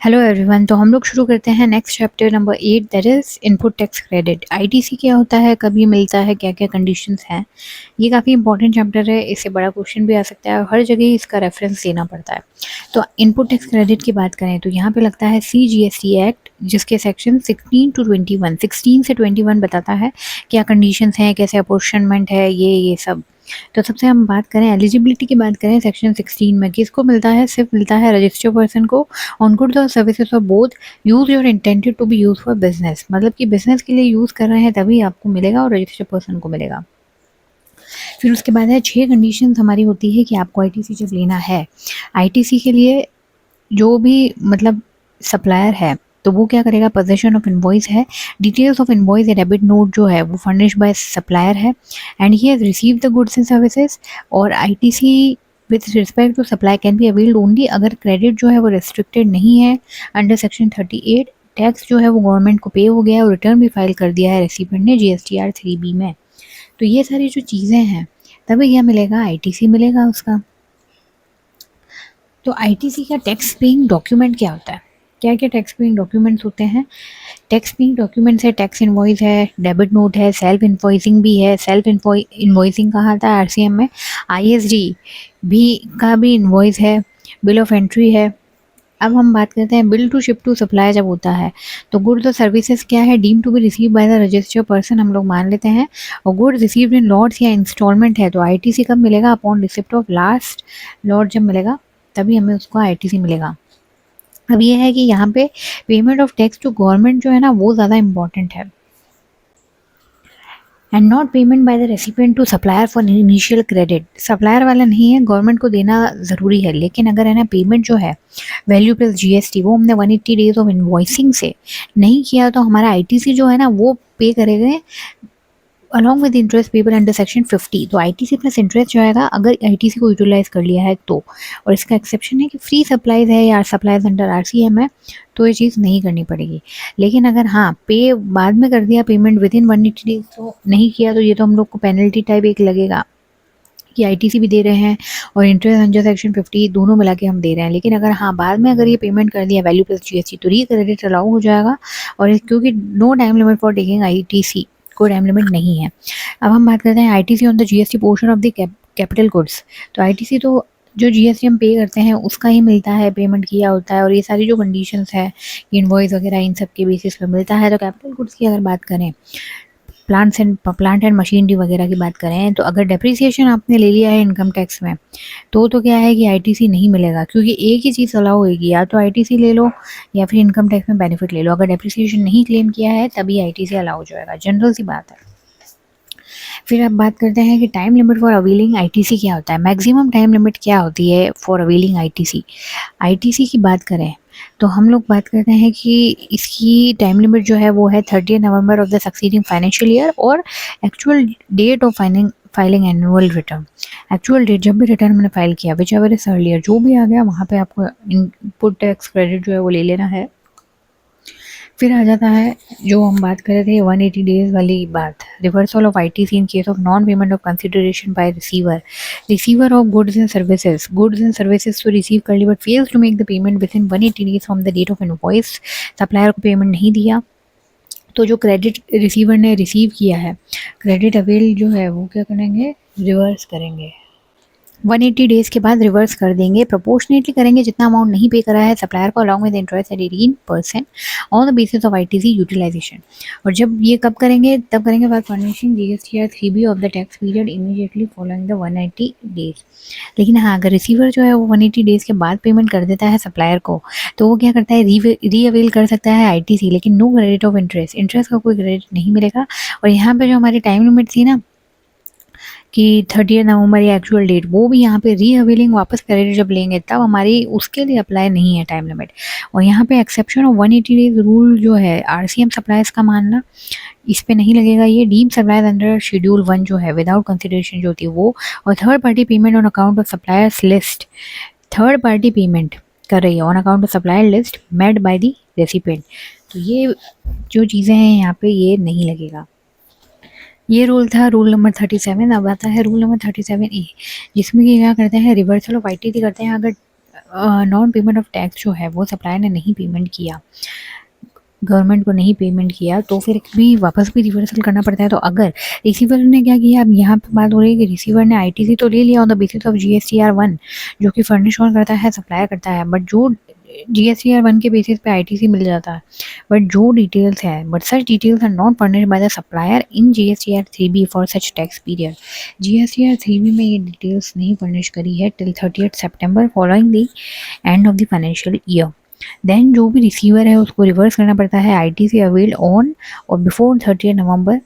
Hello everyone. तो हम लोग शुरू करते हैं next chapter number 8, that is input tax credit. ITC क्या होता है, कब ये मिलता है, क्या क्या कंडीशंस हैं। ये काफ़ी इंपॉर्टेंट चैप्टर है, इससे बड़ा क्वेश्चन भी आ सकता है और हर जगह इसका रेफरेंस देना पड़ता है। तो इनपुट टैक्स क्रेडिट की बात करें तो यहाँ पे लगता है CGST एक्ट, जिसके सेक्शन 16 to 21, 16 से 21 बताता है क्या कंडीशंस हैं, कैसे अपोर्शनमेंट है, ये सब। तो सबसे हम बात करें एलिजिबिलिटी की बात करें सेक्शन 16 में, किसको मिलता है, सिर्फ मिलता है रजिस्टर्ड पर्सन को ऑन गुड्स और सर्विसेज ऑफ बोथ यूज और intended to be use for business. मतलब कि बिजनेस के लिए यूज़ कर रहे हैं तभी आपको मिलेगा और रजिस्टर्ड पर्सन को मिलेगा। फिर उसके बाद है 6 कंडीशन हमारी होती है कि आपको आईटीसी जब लेना है, आईटीसी के लिए जो भी मतलब सप्लायर है तो वो क्या करेगा, पोजीशन ऑफ इनवॉइस है, डिटेल्स ऑफ इनवॉइस या डेबिट नोट जो है वो फर्निश्ड बाय सप्लायर है, and he has received the goods and services. और ITC with respect to supply can be availed only अगर क्रेडिट जो है वो रेस्ट्रिक्टेड नहीं है अंडर सेक्शन 38। टैक्स जो है वो गवर्नमेंट को पे हो गया है और रिटर्न भी फाइल कर दिया है रेसिपेंट ने GSTR 3B में। तो ये सारी जो चीज़ें हैं तभी क्या मिलेगा, आईटीसी मिलेगा उसका। तो आईटीसी का टैक्स पेइंग डॉक्यूमेंट क्या होता है, क्या क्या टैक्स पेइंग डॉक्यूमेंट्स होते हैं। टैक्स पेइंग डॉक्यूमेंट्स है, टैक्स इनवॉइस है, डेबिट नोट है, सेल्फ इन्वॉइसिंग भी है। सेल्फ इन्वॉइसिंग कहा था आरसीएम में, आईएसडी भी का भी इन्वॉइस है, बिल ऑफ एंट्री है। अब हम बात करते हैं bill to ship to supply जब होता है तो गुड्स और सर्विसेज क्या है, deem to be receive by the registered person हम लोग मान लेते हैं, और गुड्स रिसीव्ड इन लॉट्स या इंस्टॉलमेंट है तो आईटीसी कब मिलेगा, upon receipt of last lot जब मिलेगा तभी हमें उसको आईटीसी मिलेगा। अब ये है कि यहाँ पे payment of tax to government जो है ना वो ज़्यादा इंपॉर्टेंट है, and not payment by the recipient to supplier for initial credit. Supplier वाला नहीं है, गवर्नमेंट को देना ज़रूरी है, लेकिन अगर है ना पेमेंट जो है वैल्यू प्लस जीएसटी वो हमने 180 डेज ऑफ इन्वॉइसिंग से नहीं किया तो हमारा आईटीसी जो है ना वो पे करेंगे along with interest payable under section 50। तो आईटीसी प्लस इंटरेस्ट जो आएगा अगर आईटीसी को यूटिलाइज कर लिया है तो। और इसका एक्सेप्शन है कि फ्री सप्लाईज है या सप्लाईज अंडर आरसीएम है तो ये चीज़ नहीं करनी पड़ेगी। लेकिन अगर हाँ पे बाद में कर दिया पेमेंट विद इन 180 डेज तो नहीं किया तो ये तो हम लोग को पेनल्टी टाइप एक लगेगा कि आईटीसी भी दे रहे हैं और इंटरेस्ट अंडर सेक्शन 50 दोनों मिला के हम दे रहे हैं। लेकिन अगर हाँ बाद में अगर ये पेमेंट कर दिया वैल्यू प्लस जीएसटी तो री क्रेडिट अलाउ हो जाएगा। और क्योंकि no time limit for taking ITC, कोई टाइम लिमिट नहीं है। अब हम बात करते हैं ITC on the GST portion of the capital goods. तो आईटीसी तो जो जीएसटी हम पे करते हैं उसका ही मिलता है, पेमेंट किया होता है, और ये सारी जो कंडीशंस है इनवॉइस वगैरह इन सब के बेसिस पे मिलता है। तो कैपिटल गुड्स की अगर बात करें, प्लांट एंड मशीनरी वगैरह की बात करें तो अगर डेप्रिसिएशन आपने ले लिया है इनकम टैक्स में तो क्या है कि आईटीसी नहीं मिलेगा, क्योंकि एक ही चीज़ अलाउ होगी, या तो आईटीसी ले लो या फिर इनकम टैक्स में बेनिफिट ले लो। अगर डेप्रिसिएशन नहीं क्लेम किया है तभी आईटीसी अलाउ हो जाएगा, जनरल सी बात है। फिर अब बात करते हैं कि time limit for availing ITC क्या होता है, मैक्सिमम टाइम लिमिट क्या होती है फॉर अवेलिंग आईटीसी। आईटीसी की बात करें तो हम लोग बात करते हैं कि इसकी टाइम लिमिट जो है वो है 30 November of the succeeding financial year और actual date of filing annual return. Actual date जब भी रिटर्न मैंने फाइल किया विच एवर इज अर्लियर जो भी आ गया वहाँ पे आपको इनपुट टैक्स क्रेडिट जो है वो ले लेना है। फिर आ जाता है जो हम बात कर रहे थे 180 डेज वाली बात, reversal of ITC in case of non payment of consideration by receiver of goods and services तो रिसीव कर ली but fails to make the payment within 180 days from the date of invoice. Supplier को payment नहीं दिया तो जो credit receiver ने receive किया है क्रेडिट अवेल जो है वो क्या करेंगे, रिवर्स करेंगे 180 डेज के बाद रिवर्स कर देंगे, प्रोपोर्शनेटली करेंगे जितना अमाउंट नहीं पे करा है सप्लायर को along with interest at 18% on the basis of ITC utilisation. और जब ये कब करेंगे, तब करेंगे बाद furnishing GSTR 3B of the tax period immediately following the 180 days. लेकिन हाँ अगर रिसीवर जो है वो 180 डेज के बाद पेमेंट कर देता है सप्लायर को तो वो क्या करता है, री अवेल कर सकता है आईटीसी, लेकिन नो क्रेडिट ऑफ इंटरेस्ट का कोई क्रेडिट नहीं मिलेगा। और यहाँ पे जो हमारी टाइम लिमिट थी ना कि 30 नवंबर या एक्चुअल डेट, वो भी यहाँ पे री अवेलिंग वापस क्रेडिट जब लेंगे तब हमारी उसके लिए अप्लाई नहीं है टाइम लिमिट। और यहाँ पे एक्सेप्शन ऑफ 180 डेज रूल जो है आरसीएम सप्लाईज का मानना इस पे नहीं लगेगा, ये डीम सप्लाईज अंडर शेड्यूल 1 जो है विदाउट कंसिडरेशन जो होती है वो, और third party payment on account of suppliers list, third party payment कर रही है on account of supplier list made by the recipient. तो ये जो चीज़ें हैं यहाँ पे ये नहीं लगेगा। ये रूल था रूल नंबर 37। अब आता है रूल नंबर 37A, जिसमें कि क्या करते हैं, रिवर्सल ऑफ आईटीसी करते हैं। अगर नॉन पेमेंट ऑफ टैक्स जो है वो सप्लायर ने नहीं पेमेंट किया, गवर्नमेंट को नहीं पेमेंट किया, तो फिर भी वापस भी रिवर्सल करना पड़ता है। तो अगर रिसीवर ने क्या किया, अब यहाँ पे बात हो रही है कि रिसीवर ने आईटीसी तो ले लिया on the basis of GSTR 1 जो कि फर्निश कौन करता है, सप्लायर करता है, बट जो GSTR 1 के बेसिस पे आईटीसी मिल जाता है, बट जो डिटेल्स है, but such details are not furnished by the supplier in GSTR 3B for such tax period. GSTR 3B में ये डिटेल्स नहीं फर्निश करी है till 30th September following the end of the financial year. Then जो भी receiver है उसको reverse करना पड़ता है आईटीसी अवेल ऑन और before 30th November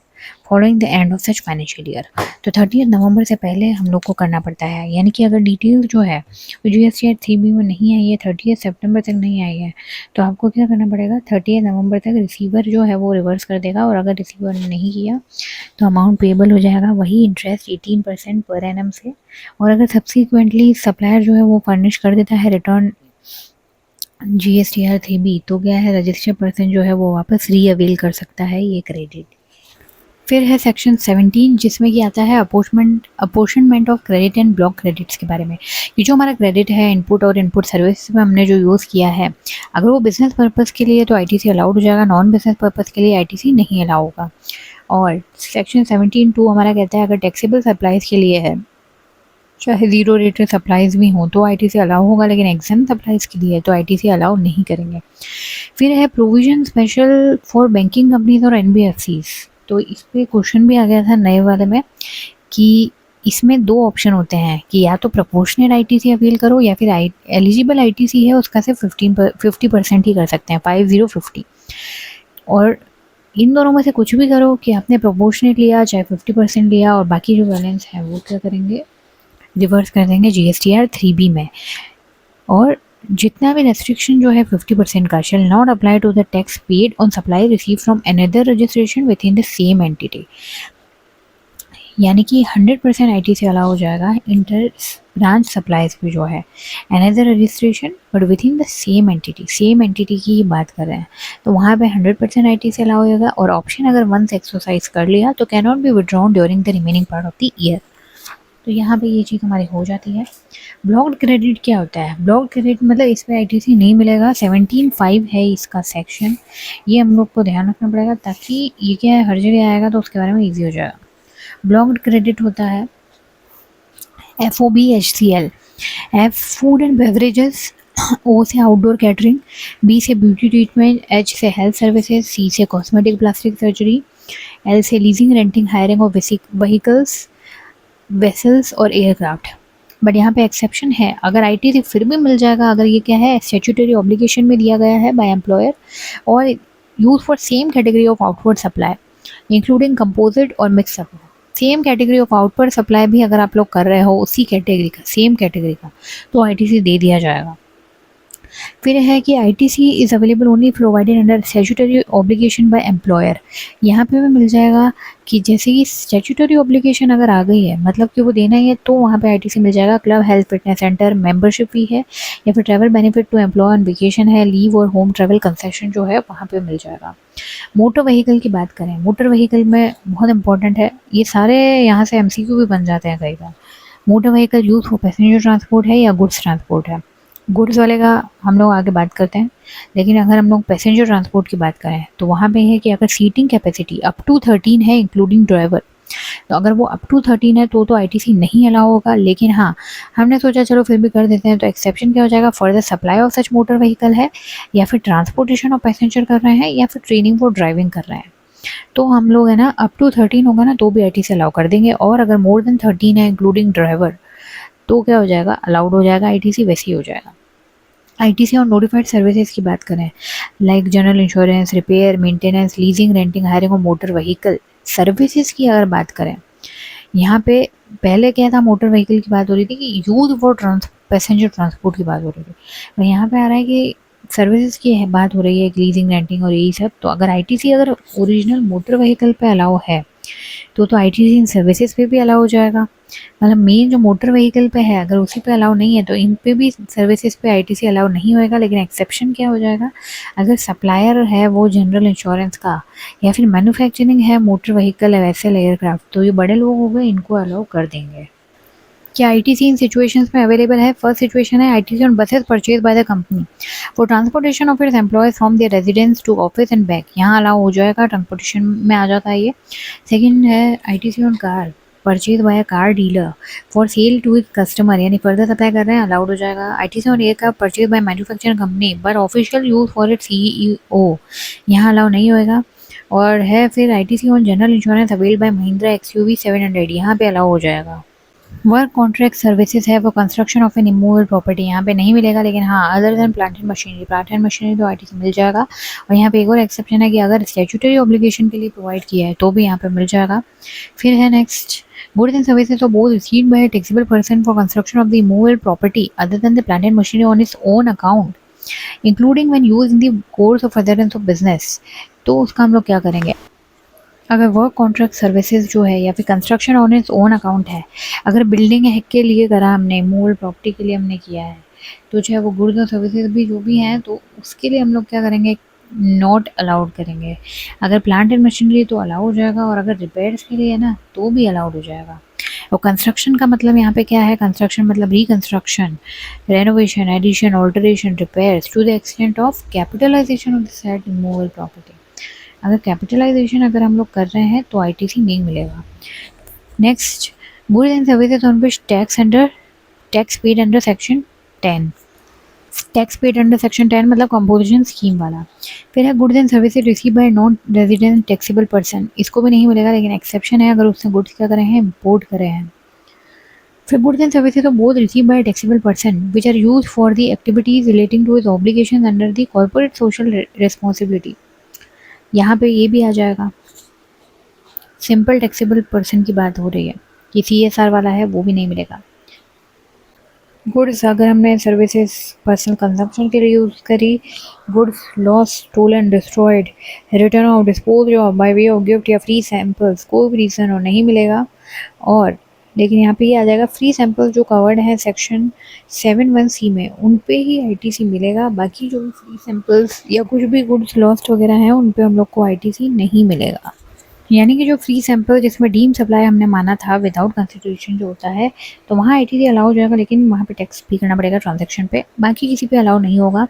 following the end of such financial year. तो 30th November से पहले हम लोग को करना पड़ता है, यानी कि अगर डिटेल जो है वो GSTR 3B में नहीं आई है, 30th September तक नहीं आई है, तो आपको क्या करना पड़ेगा, 30th November तक रिसीवर जो है वो रिवर्स कर देगा, और अगर रिसीवर ने नहीं किया तो अमाउंट पेबल हो जाएगा वही इंटरेस्ट 18% पर एनम से। और अगर सब्सिक्वेंटली सप्लायर जो है वो फर्निश कर देता है रिटर्न GSTR 3B, तो क्या है, रजिस्टर्ड पर्सन जो है वो वापस रीअवेल कर सकता है ये क्रेडिट। फिर है सेक्शन 17 जिसमें कि आता है apportionment of credit and block credits के बारे में। ये जो हमारा क्रेडिट है इनपुट और इनपुट सर्विस में हमने जो यूज़ किया है, अगर वो बिजनेस पर्पज़ के लिए तो आईटीसी अलाउड हो जाएगा, नॉन बिजनेस पर्पज़ के लिए आईटीसी नहीं अलाउ होगा। और सेक्शन 17(2) हमारा कहता है अगर टैक्सेबल सप्लाईज के लिए है, चाहे जीरो रेटेड सप्लाईज भी हों तो आईटीसी अलाउ होगा, लेकिन एग्जाम सप्लाईज के लिए तो आईटीसी अलाउ नहीं करेंगे। फिर है provision special for banking companies और एनबीएफसीज। तो इस पर क्वेश्चन भी आ गया था नए वाले में कि इसमें दो ऑप्शन होते हैं कि या तो प्रोपोर्शनेट आईटीसी अपील करो या फिर एलिजिबल आईटीसी है उसका सिर्फ 50% ही कर सकते हैं, 5050। और इन दोनों में से कुछ भी करो कि आपने प्रोपोर्शनेट लिया चाहे 50% लिया, और बाकी जो बैलेंस है वो क्या करेंगे, रिवर्स कर देंगे GSTR 3B में। और जितना भी रेस्ट्रिक्शन जो है 50% का shall not apply to the tax paid on supply receive from another registration within the same entity, यानी कि 100% आईटीसी अलाउ हो जाएगा इंटर ब्रांच सप्लाईज पे जो है another registration but with in the same entity, same entity की ही बात कर रहे हैं, तो वहाँ पे 100% आईटीसी अलाउ होगा। और ऑप्शन अगर वंस एक्सरसाइज कर लिया तो can not be withdrawn during the remaining part of the year. तो यहाँ पे ये चीज़ हमारी हो जाती है। ब्लॉक्ड क्रेडिट क्या होता है, ब्लॉक्ड क्रेडिट मतलब इस पर आईटीसी नहीं मिलेगा, 17(5) है इसका सेक्शन, ये हम लोग को ध्यान रखना पड़ेगा ताकि ये क्या है हर जगह आएगा तो उसके बारे में ईजी हो जाएगा। ब्लॉक्ड क्रेडिट होता है FOBHCL, F food and beverages, O से आउटडोर कैटरिंग, B से ब्यूटी ट्रीटमेंट, H से हेल्थ सर्विसेज, C से कॉस्मेटिक प्लास्टिक सर्जरी, L से leasing renting hiring of vehicles vessels और एयरक्राफ्ट। बट यहाँ पे एक्सेप्शन है, अगर आईटीसी फिर भी मिल जाएगा अगर ये क्या है स्टैट्यूटरी ऑब्लिगेशन में दिया गया है बाय एम्प्लॉयर और use for same category of outward supply including composite और mix supply. Same category of outward supply भी अगर आप लोग कर रहे हो उसी कैटेगरी का, सेम कैटेगरी का, तो आईटीसी दे दिया जाएगा। फिर है कि ITC is available only provided under statutory obligation by employer. यहाँ पे भी मिल जाएगा कि जैसे कि स्टैट्यूटरी ऑब्लिगेशन अगर आ गई है मतलब कि वो देना ही है तो वहाँ पे आईटीसी मिल जाएगा। Club, health, fitness centre, membership fee है या फिर travel benefit to employ on vacation है, लीव और होम ट्रैवल कंसेशन जो है वहाँ पे मिल जाएगा। मोटर व्हीकल की बात करें, मोटर व्हीकल में बहुत इंपॉर्टेंट है, ये सारे यहाँ से MCQ भी बन जाते हैं कई बार। Motor vehicle use for passenger transport है या गुड्स ट्रांसपोर्ट है, गुड्स वाले का हम लोग आगे बात करते हैं, लेकिन अगर हम लोग पैसेंजर ट्रांसपोर्ट की बात करें तो वहाँ पे है कि अगर सीटिंग कैपेसिटी अप टू 13 है इंक्लूडिंग ड्राइवर, तो अगर वो अप टू 13 है तो आईटीसी नहीं अलाउ होगा। लेकिन हाँ, हमने सोचा चलो फिर भी कर देते हैं, तो एक्सेप्शन क्या हो जाएगा, for the supply of such motor vehicle है या फिर ट्रांसपोर्टेशन ऑफ पैसेंजर कर रहे हैं या फिर ट्रेनिंग फॉर ड्राइविंग कर रहे हैं, तो हम लोग है ना अप टू 13 होगा ना तो भी आईटीसी अलाउ कर देंगे। और अगर मोर देन 13 है इंक्लूडिंग ड्राइवर तो क्या हो जाएगा, अलाउड हो जाएगा, आईटीसी वैसे ही हो जाएगा। आईटीसी और नोटिफाइड सर्विसेज की बात करें like general insurance, repair, maintenance, leasing, renting, hiring और मोटर व्हीकल सर्विसेज की अगर बात करें, यहाँ पे पहले क्या था, मोटर व्हीकल की बात हो रही थी कि यूज फॉर पैसेंजर ट्रांसपोर्ट की बात हो रही थी, और यहाँ पे आ रहा है कि सर्विसेज की बात हो रही है, लीजिंग, रेंटिंग और यही सब। तो अगर आईटीसी अगर ओरिजिनल मोटर व्हीकल पे अलाउ है तो आईटीसी इन सर्विसेज पे भी अलाउ हो जाएगा। मतलब मेन जो मोटर व्हीकल पे है अगर उसी पे अलाउ नहीं है तो इन पे भी सर्विसेज पे आईटीसी अलाउ नहीं होएगा। लेकिन एक्सेप्शन क्या हो जाएगा, अगर सप्लायर है वो जनरल इंश्योरेंस का या फिर मैन्युफैक्चरिंग है मोटर व्हीकल, वेसल, एयरक्राफ्ट, तो ये बड़े लोग हो गए, इनको अलाउ कर देंगे। कि आईटीसी इन सिचुएशंस में अवेलेबल है। फर्स्ट सिचुएशन है ITC on buses purchase by the company for transportation of its employees from their residence to office and back, यहाँ अलाउ हो जाएगा, ट्रांसपोर्टेशन में आ जाता है ये। सेकेंड है ITC on car purchase by car dealer for sale to it customer, यानी further supply कर रहे हैं, अलाउड हो जाएगा। ITC on aircraft purchase by manufacturing company but official use for it CEO, यहाँ अलाउ नहीं होएगा। और है फिर ITC on general insurance availed by Mahindra XUV 700, यहाँ पे अलाउ हो जाएगा। वर्क कॉन्ट्रैक्ट सर्विसेज है वो construction of N immovable property, यहाँ पे नहीं मिलेगा, लेकिन हाँ other than plant and machinery तो आईटीसी मिल जाएगा। और यहाँ पे एक और एक्सेप्शन है कि अगर स्टैट्यूटरी ऑब्लिगेशन के लिए प्रोवाइड किया है तो भी यहाँ पे मिल जाएगा। फिर है next goods and services of both received by a taxable person for construction of the immovable property other than the plant and machinery on its own account including when used in the course of furtherance of business, तो उसका हम लोग क्या करेंगे। अगर work contract services जो है या फिर construction on its own account है, अगर बिल्डिंग है के लिए करा हमने, मूल प्रॉपर्टी के लिए हमने किया है, तो चाहे वो गुड्स और सर्विसेज भी जो भी हैं तो उसके लिए हम लोग क्या करेंगे, नॉट अलाउड करेंगे। अगर प्लांट एंड मशीनरी तो अलाउ हो जाएगा, और अगर रिपेयर्स के लिए है ना तो भी अलाउड हो जाएगा। और कंस्ट्रक्शन का मतलब यहाँ पे क्या है, कंस्ट्रक्शन मतलब reconstruction, renovation, addition, alteration, repairs to the extent of capitalisation of the said immovable property. अगर कैपिटलाइजेशन अगर हम लोग कर रहे हैं तो आईटीसी नहीं मिलेगा। Next goods and services on which tax paid under section 10, tax paid under section 10 मतलब कंपोजिशन स्कीम वाला। फिर है goods and services receive by non resident taxable person, इसको भी नहीं मिलेगा, लेकिन एक्सेप्शन है अगर उसने गुड्स क्या करे हैं, इम्पोर्ट करे हैं। फिर goods and services of both receive by taxable person which are use for the activities relating to his obligation under the corporate social responsibility, यहाँ पे ये भी आ जाएगा। सिंपल टैक्सेबल पर्सन की बात हो रही है, ये सीएसआर वाला है वो भी नहीं मिलेगा। गुड्स अगर हमने सर्विसेज पर्सनल कंजम्पशन के लिए यूज़ करी, goods loss, stolen, destroyed, written off, dispose of by way of gift या फ्री सैंपल्स, कोई भी रीज़न हो नहीं मिलेगा। और लेकिन यहाँ पे ये आ जाएगा फ्री सैंपल्स जो कवर्ड है सेक्शन 7(1)(c) में, उन पे ही आईटीसी मिलेगा। बाकी जो भी फ्री सैंपल्स या कुछ भी गुड्स लॉस्ट वगैरह हैं उन पे हम लोग को आईटीसी नहीं मिलेगा। यानी कि जो फ्री सैंपल जिसमें डीम सप्लाई हमने माना था विदाउट कंसिडरेशन जो होता है, तो वहाँ आईटीसी अलाउ हो जाएगा, लेकिन वहाँ पे टैक्स पे करना पड़ेगा ट्रांजैक्शन पे, बाकी किसी पे अलाउ नहीं होगा।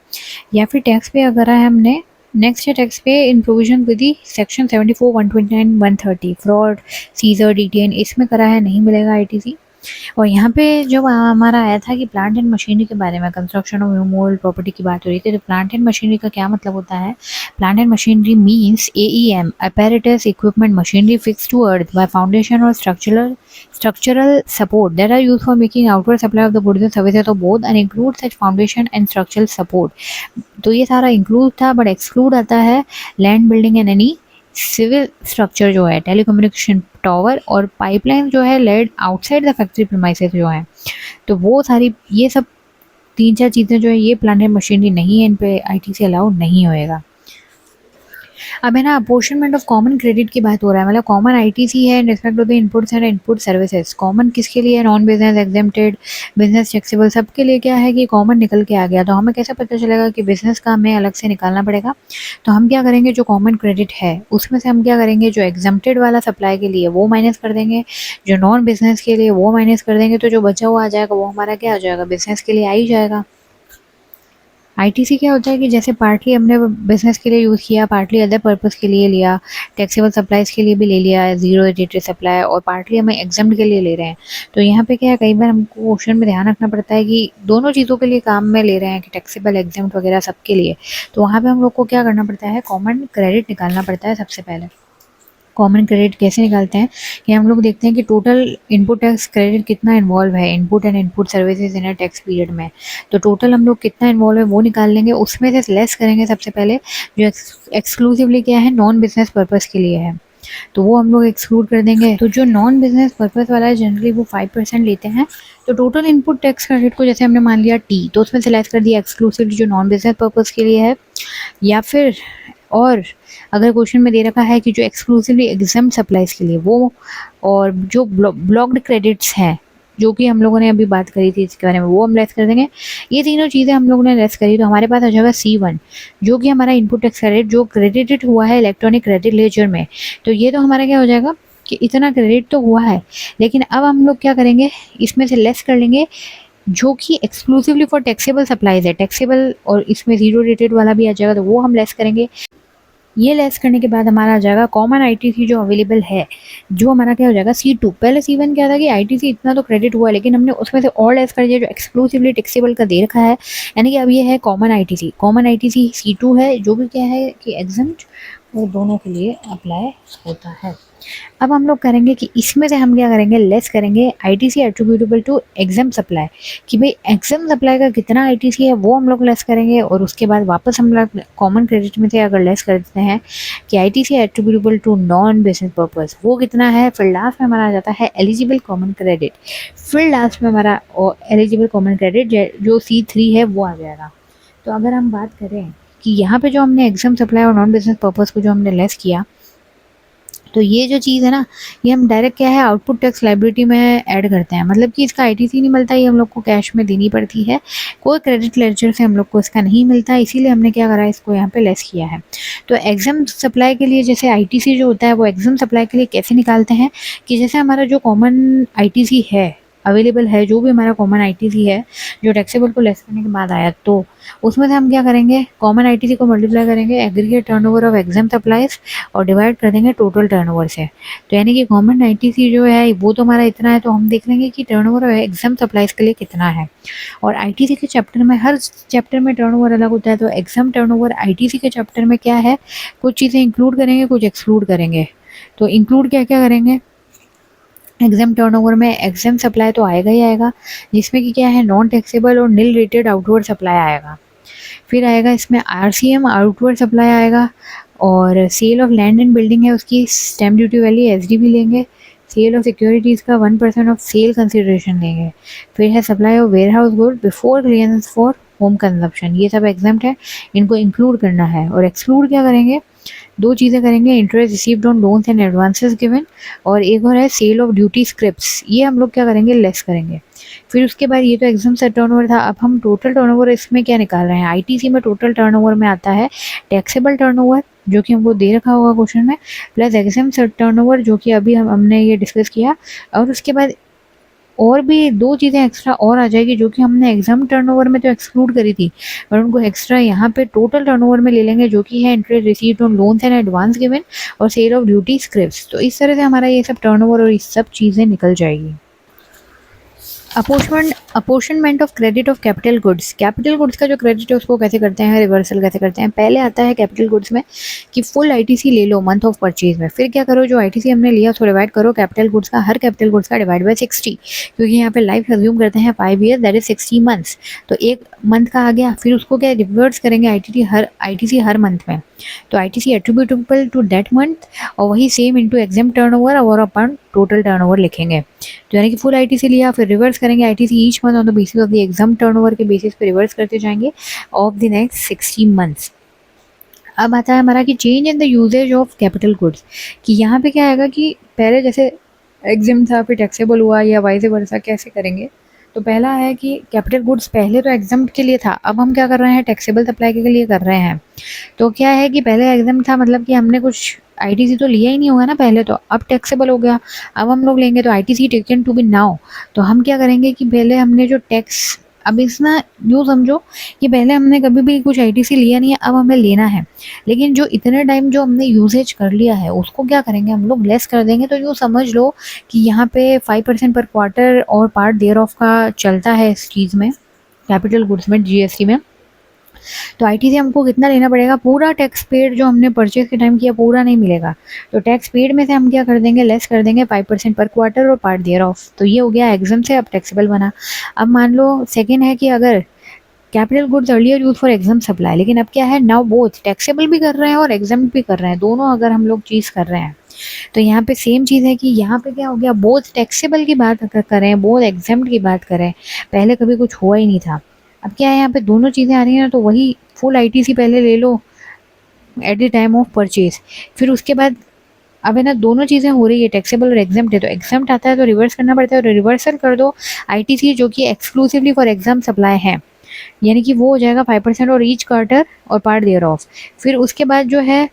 या फिर टैक्स पे अगर है हमने, नेक्स्ट है tax pay in provision with section 74, 129, 130 fraud, seizure, detain, इसमें करा है, नहीं मिलेगा आईटीसी। और यहाँ पे जब हमारा आया था कि प्लांट एंड मशीनरी के बारे में, कंस्ट्रक्शन ऑफ इमूवेबल प्रॉपर्टी की बात हो रही थी, तो प्लांट एंड मशीनरी का क्या मतलब होता है, plant and machinery means AEM apparatus equipment machinery fixed to earth by foundation or structural support that are used for making outward supply of the goods and services of both and include such foundation and structural support। तो ये सारा include था, but exclude आता है land, building and any civil structure जो है, telecommunication tower और pipeline जो है laid outside the factory premises जो है, तो वो सारी ये सब 3-4 चीज़ें जो है ये प्लांट एंड मशीनरी नहीं है, इन पे आईटीसी अलाउ नहीं होएगा। अब है ना अपोर्शनमेंट ऑफ कॉमन क्रेडिट की बात हो रहा है, मतलब कॉमन आईटीसी है in respect of the inputs and input services. Common किसके लिए, non business, exempted, business taxable, सबके लिए क्या है कि कॉमन निकल के आ गया। तो हमें कैसे पता चलेगा कि बिजनेस का हमें अलग से निकालना पड़ेगा, तो हम क्या करेंगे, जो कॉमन क्रेडिट है उसमें से हम क्या करेंगे, जो एग्जेम्प्टेड वाला सप्लाई के लिए वो माइनस कर देंगे, जो नॉन बिजनेस के लिए वो माइनस कर देंगे, तो जो बचा हुआ आ जाएगा वो हमारा क्या आ जाएगा, बिजनेस के लिए आ ही जाएगा। आईटीसी क्या होता है कि जैसे पार्टली हमने बिजनेस के लिए यूज़ किया, पार्टली अदर पर्पस के लिए लिया, टैक्सेबल सप्लाईज के लिए भी ले लिया, जीरो रेटेड सप्लाई, और पार्टली हमें एग्जाम्प्ट के लिए ले रहे हैं। तो यहाँ पे क्या है, कई बार हमको क्वेश्चन में ध्यान रखना पड़ता है कि दोनों चीज़ों के लिए काम में ले रहे हैं, कि टैक्सेबल, एग्जाम्प्ट वगैरह सबके लिए, तो वहाँ पर हम लोग को क्या करना पड़ता है, कॉमन क्रेडिट निकालना पड़ता है सबसे पहले। कॉमन क्रेडिट कैसे निकालते हैं कि हम लोग देखते हैं कि टोटल इनपुट टैक्स क्रेडिट कितना इन्वॉल्व है input and input services in a tax period में, तो टोटल हम लोग कितना इन्वॉल्व है वो निकाल लेंगे, उसमें से लेस करेंगे सबसे पहले जो एक्सक्लूसिवली क्या है, नॉन बिजनेस पर्पस के लिए है, तो वो हम लोग एक्सक्लूड कर देंगे। तो जो नॉन बिजनेस पर्पस वाला है जनरली वो 5% लेते हैं, तो टोटल इनपुट टैक्स क्रेडिट को जैसे हमने मान लिया T, तो उसमें से लेस कर दिया एक्सक्लूसिवली जो नॉन बिजनेस पर्पस के लिए है। या फिर और अगर क्वेश्चन में दे रखा है कि जो एक्सक्लूसिवली एग्जाम सप्लाईज के लिए वो, और जो ब्लॉक्ड क्रेडिट्स हैं जो कि हम लोगों ने अभी बात करी थी इसके बारे में, वो हम लेस कर देंगे। ये तीनों चीज़ें हम लोगों ने लेस करी, तो हमारे पास आ जाएगा C1 जो कि हमारा इनपुट टैक्स क्रेडिट जो क्रेडिटेड हुआ है इलेक्ट्रॉनिक क्रेडिट लेजर में, तो ये तो हमारा क्या हो जाएगा, कि इतना क्रेडिट तो हुआ है, लेकिन अब हम लोग क्या करेंगे, इसमें से लेस कर लेंगे जो कि एक्सक्लूसिवली फॉर टैक्सेबल सप्लाईज है, टैक्सेबल, और इसमें जीरो रेटेड वाला भी आ जाएगा, तो वो हम लेस करेंगे। ये लेस करने के बाद हमारा आ जाएगा कॉमन आईटीसी जो अवेलेबल है, जो हमारा क्या हो जाएगा C2। पहले C1 क्या था कि आईटीसी इतना तो क्रेडिट हुआ, लेकिन हमने उसमें से और लेस कर दिया जो एक्सक्लूसिवली टैक्सेबल का दे रखा है, यानी कि अब ये है common ITC. Common ITC C2 है, जो भी क्या है कि एग्जम्प्ट वो दोनों के लिए अप्लाई होता है। अब हम लोग करेंगे कि इसमें से हम क्या करेंगे, लेस करेंगे ITC attributable to exempt supply, कि भाई एग्जाम सप्लाई का कितना आईटीसी है वो हम लोग लेस करेंगे, और उसके बाद वापस हम लोग कॉमन क्रेडिट में से अगर लेस कर देते हैं कि ITC attributable to non business purpose वो कितना है, फिर लास्ट में हमारा आ जाता है एलिजिबल कॉमन क्रेडिट। फिर लास्ट में हमारा एलिजिबल कॉमन क्रेडिट जो C3 है वो आ जाएगा। तो अगर हम बात करें कि यहाँ पे जो हमने एग्जाम सप्लाई और नॉन बिजनेस पर्पस को जो हमने लेस किया, तो ये जो चीज़ है ना, ये हम डायरेक्ट क्या है आउटपुट टैक्स लाइबिलिटी में ऐड करते हैं, मतलब कि इसका आईटीसी नहीं मिलता, ये हम लोग को कैश में देनी पड़ती है, कोई क्रेडिट लेजर से हम लोग को इसका नहीं मिलता, इसीलिए हमने क्या करा इसको यहाँ पे लेस किया है। तो एग्जाम सप्लाई के लिए जैसे आईटीसी जो होता है वो एग्जाम सप्लाई के लिए कैसे निकालते हैं, कि जैसे हमारा जो कॉमन आईटीसी है अवेलेबल है, जो भी हमारा कॉमन आईटीसी है जो टैक्सेबल को लेस करने के बाद आया, तो उसमें से हम क्या करेंगे, कॉमन आईटीसी को मल्टीप्लाई करेंगे aggregate turnover of exam supplies और डिवाइड कर देंगे टोटल टर्नओवर से। तो यानी कि कॉमन आईटीसी जो है वो तो हमारा इतना है, तो हम देख लेंगे कि टर्नओवर ऑफ एग्जाम सप्लाईज के लिए कितना है। और आईटीसी के चैप्टर में हर चैप्टर में टर्नओवर अलग होता है, तो एग्जाम टर्नओवर आईटीसी के चैप्टर में क्या है, कुछ चीज़ें इंक्लूड करेंगे कुछ एक्सक्लूड करेंगे। तो इंक्लूड क्या क्या करेंगे, एग्जाम टर्नओवर में एग्जाम सप्लाई तो आएगा ही आएगा, जिसमें कि क्या है नॉन टैक्सेबल और नील रेटेड आउटवर्ड सप्लाई आएगा। फिर आएगा इसमें आरसीएम आउटवर्ड सप्लाई आएगा, और sale of land and building है उसकी स्टैम्प ड्यूटी वैल्यू एसडीबी लेंगे, सेल ऑफ सिक्योरिटीज़ का 1% ऑफ सेल कंसिडरेशन लेंगे। फिर है supply of warehouse good before clearance for home consumption, ये सब एग्जाम्प्ट है, इनको इंक्लूड करना है। और एक्सक्लूड क्या करेंगे, दो चीज़ें करेंगे, interest received on loans and advances given, और एक और है सेल ऑफ ड्यूटी स्क्रिप्ट्स, ये हम लोग क्या करेंगे लेस करेंगे। फिर उसके बाद ये तो एग्जाम से टर्नओवर था, अब हम टोटल टर्नओवर इसमें क्या निकाल रहे हैं, आईटीसी में टोटल टर्नओवर में आता है टैक्सेबल टर्नओवर जो कि हमको दे रखा होगा क्वेश्चन में, प्लस एग्जाम टर्नओवर जो कि अभी हमने ये डिस्कस किया, और उसके बाद और भी दो चीज़ें एक्स्ट्रा और आ जाएगी जो कि हमने एग्जाम टर्नओवर में तो एक्सक्लूड करी थी, और उनको एक्स्ट्रा यहाँ पे टोटल टर्नओवर में ले लेंगे, जो कि है interest received on loans and advance given और सेल ऑफ ड्यूटी स्क्रिप्ट्स। तो इस तरह से हमारा ये सब टर्नओवर और ये सब चीज़ें निकल जाएगी। Apportionment of credit of capital goods, capital goods का जो क्रेडिट है उसको कैसे करते हैं, रिवर्सल कैसे करते हैं। पहले आता है कैपिटल गुड्स में कि फुल आईटीसी ले लो मंथ ऑफ परचेज में, फिर क्या करो जो आईटीसी हमने लिया उसको डिवाइड करो कैपिटल गुड्स का, हर कैपिटल गुड्स का डिवाइड बाय 60, क्योंकि यहाँ पे लाइफ अज्यूम करते हैं 5 ईयर दैट इज 60 मंथ्स, तो एक मंथ का आ गया, फिर उसको क्या रिवर्स करेंगे आईटीसी हर मंथ में, तो ITC attributable to that month, और वही सेम इनटू एग्जाम टर्नओवर और अपन टोटल टर्नओवर लिखेंगे। तो यानी कि फुल आईटीसी लिया, फिर रिवर्स करेंगे ITC each month on the basis of the exam turnover के बेसिस पे रिवर्स करते जाएंगे ऑफ द नेक्स्ट 60 मंथ्स। अब आता है हमारा कि change in the usages of capital goods, कि यहाँ पे क्या आएगा कि पहले जैसे एग्जाम था फिर टैक्सेबल हुआ या वाइस वर्सा, कैसे करेंगे। तो पहला है कि कैपिटल गुड्स पहले तो एग्जाम के लिए था, अब हम क्या कर रहे हैं टैक्सेबल सप्लाई के लिए कर रहे हैं। तो क्या है कि पहले एग्जाम था, मतलब कि हमने कुछ आईटीसी तो लिया ही नहीं होगा ना पहले, तो अब टैक्सेबल हो गया, अब हम लोग लेंगे तो ITC taken to be now. तो हम क्या करेंगे कि पहले हमने जो टैक्स, अब इसना यूँ समझो कि पहले हमने कभी भी कुछ आईटीसी लिया नहीं है, अब हमें लेना है, लेकिन जो इतने टाइम जो हमने यूजेज कर लिया है उसको क्या करेंगे हम लोग लेस कर देंगे। तो यूँ समझ लो कि यहाँ पे 5% पर क्वार्टर और पार्ट देयर ऑफ का चलता है इस चीज़ में, कैपिटल गुड्स में, जीएसटी में। तो आईटीसी हमको कितना लेना पड़ेगा, पूरा टैक्स पेड जो हमने परचेज के टाइम किया पूरा नहीं मिलेगा, तो टैक्स पेड में से हम क्या कर देंगे लेस कर देंगे 5% पर क्वार्टर और पार्ट देयर ऑफ। तो ये हो गया एग्जाम से अब टैक्सेबल बना। अब मान लो सेकेंड है कि अगर capital goods earlier use for exempt supply, लेकिन अब क्या है नाउ बोथ टैक्सेबल भी कर रहे हैं और एग्जाम भी कर रहे हैं, दोनों अगर हम लोग चीज़ कर रहे हैं, तो यहाँ पे सेम चीज़ है कि यहाँ पे क्या हो गया, बोथ टैक्सेबल की बात अगर करें बोथ एग्जाम की बात करें, पहले कभी कुछ हुआ ही नहीं था, अब क्या है यहाँ पे दोनों चीज़ें आ रही हैं, तो वही फुल आईटीसी पहले ले लो at the time of purchase, फिर उसके बाद अब है ना दोनों चीज़ें हो रही है टैक्सेबल और एग्जाम्प्ट है, तो एग्जाम्प्ट आता है तो रिवर्स करना पड़ता है, तो रिवर्सल कर दो आईटीसी जो कि एक्सक्लूसिवली फॉर एग्जाम सप्लाई है, यानी कि वो हो जाएगा 5% और ईच क्वार्टर और पार्ट देयर ऑफ। फिर उसके बाद जो है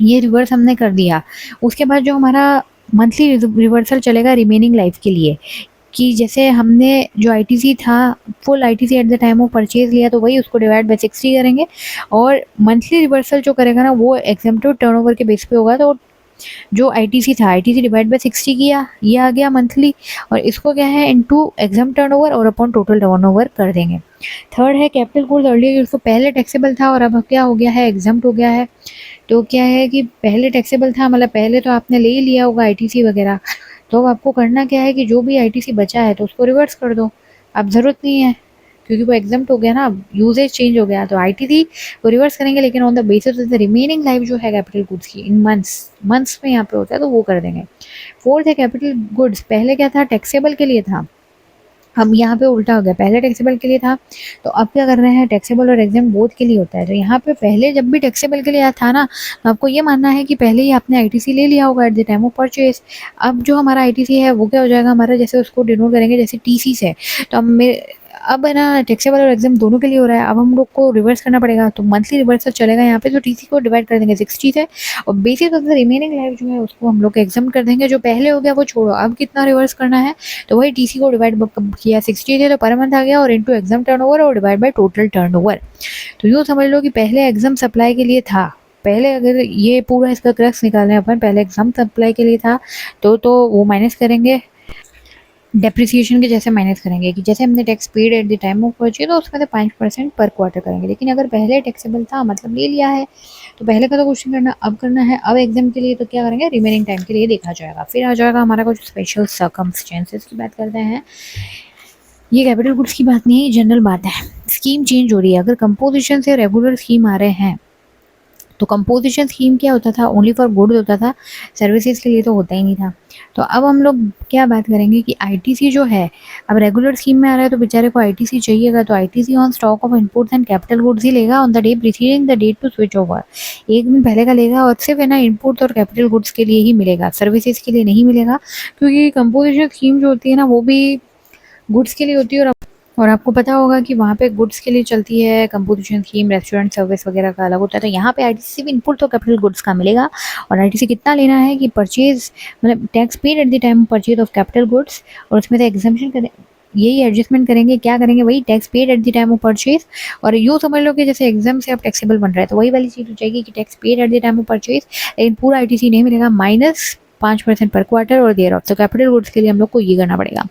ये रिवर्स हमने कर दिया, उसके बाद जो हमारा मंथली रिवर्सल चलेगा रिमेनिंग लाइफ के लिए, कि जैसे हमने जो आईटीसी था, full ITC eight the time of purchase लिया, तो वही उसको डिवाइड बाय 60 करेंगे, और मंथली रिवर्सल जो करेगा ना वो एग्जेम्प्टेड टर्नओवर के बेस पे होगा। तो जो आईटीसी था, आईटीसी डिवाइड बाय 60 किया, ये आ गया मंथली, और इसको क्या है इनटू एग्जाम टर्नओवर और अपॉन टोटल टर्नओवर कर देंगे। थर्ड है कैपिटल गुड्स, अर्लियर उसको पहले टैक्सेबल था और अब क्या हो गया है, एग्जाम्प्ट हो गया है। तो क्या है कि पहले टैक्सेबल था, मतलब पहले तो आपने ले ही लिया होगा आईटीसी वगैरह, तो अब आपको करना क्या है कि जो भी आईटीसी बचा है तो उसको रिवर्स कर दो, अब ज़रूरत नहीं है, क्योंकि वो एग्जाम्प्ट हो गया ना, अब यूजेज चेंज हो गया, तो आईटीसी वो रिवर्स करेंगे, लेकिन on the basis of the remaining life जो है कैपिटल गुड्स की इन मंथ्स में यहाँ पे होता है, तो वो कर देंगे। फोर्थ है कैपिटल गुड्स, पहले क्या था, टैक्सेबल के लिए था, अब यहाँ पे उल्टा हो गया, पहले टैक्सेबल के लिए था, तो अब क्या कर रहे हैं, टैक्सेबल और एग्जाम बोथ के लिए होता है। तो यहाँ पे पहले जब भी टैक्सेबल के लिए था ना, तो आपको ये मानना है कि पहले ही आपने आईटीसी ले लिया होगा eight the time of purchase. अब जो हमारा आईटीसी है वो क्या हो जाएगा हमारा, जैसे उसको डिनोट करेंगे जैसे टीसी से, तो अब है ना टैक्सेबल और एग्जाम दोनों के लिए हो रहा है, अब हम लोग को रिवर्स करना पड़ेगा, तो मंथली रिवर्सल चलेगा यहाँ पे, तो टीसी को डिवाइड कर देंगे 60 से, और basis of the remaining life जो है उसको हम लोग एग्जाम कर देंगे, जो पहले हो गया वो छोड़ो, अब कितना रिवर्स करना है, तो वही टीसी को डिवाइड किया 60 से, तो पर मंथ आ गया, और इनटू एग्जाम टर्नओवर और डिवाइड बाय टोटल टर्नओवर। तो यूँ समझ लो कि पहले एग्जाम सप्लाई के लिए था, पहले अगर ये पूरा इसका क्रक्स निकाल रहे हैं अपन, पहले एग्जाम सप्लाई के लिए था, तो वो माइनस करेंगे डेप्रिसिएशन के, जैसे माइनस करेंगे कि जैसे हमने tax paid at the time of purchase, तो उसमें से 5% पर क्वार्टर करेंगे। लेकिन अगर पहले टैक्सेबल था, मतलब ले लिया है, तो पहले का तो क्वेश्चन करना, अब करना है, अब एग्जाम के लिए तो क्या करेंगे, रिमेनिंग टाइम के लिए देखा जाएगा। फिर आ जाएगा हमारा कुछ स्पेशल सर्कमस्टेंसेस की बात करते हैं। ये कैपिटल गुड्स की बात नहीं है, जनरल बात है। स्कीम चेंज हो रही है, अगर कंपोजिशन से रेगुलर स्कीम आ रहे हैं, तो कंपोजिशन स्कीम क्या होता था, ओनली फॉर गुड्स होता था, सर्विसेज के लिए तो होता ही नहीं था। तो अब हम लोग क्या बात करेंगे कि आईटीसी जो है, अब रेगुलर स्कीम में आ रहा है, तो बेचारे को आईटीसी चाहिएगा, तो ITC on stock of inputs and capital goods ही लेगा on the day preceding the date to switch over, एक दिन पहले का लेगा, और सिर्फ है ना इनपुट और कैपिटल गुड्स के लिए ही मिलेगा, सर्विसेज के लिए नहीं मिलेगा, क्योंकि कंपोजिशन स्कीम जो होती है ना वो भी गुड्स के लिए होती है, और आपको पता होगा कि वहाँ पे गुड्स के लिए चलती है कंपोजिशन स्कीम, रेस्टोरेंट सर्विस वगैरह का अलग होता है। तो यहाँ पे आईटीसी भी इनपुट तो कैपिटल गुड्स का मिलेगा, और आईटीसी कितना लेना है कि परचेज, मतलब tax paid at the time purchase of capital goods, और उसमें से एग्जाम्पशन करें, यही एडजस्टमेंट करेंगे, क्या करेंगे, वही tax paid at the time of purchase, और यूँ समझ लो कि जैसे एग्जाम से अब टैक्सेबल बन रहा है, तो वही वाली चीज़ हो जाएगी कि tax paid at the time of purchase, लेकिन पूरा आईटीसी नहीं मिलेगा, माइनस 5% पर क्वार्टर और देयर ऑफ। तो कैपिटल गुड्स के लिए हम लोग को ये करना पड़ेगा।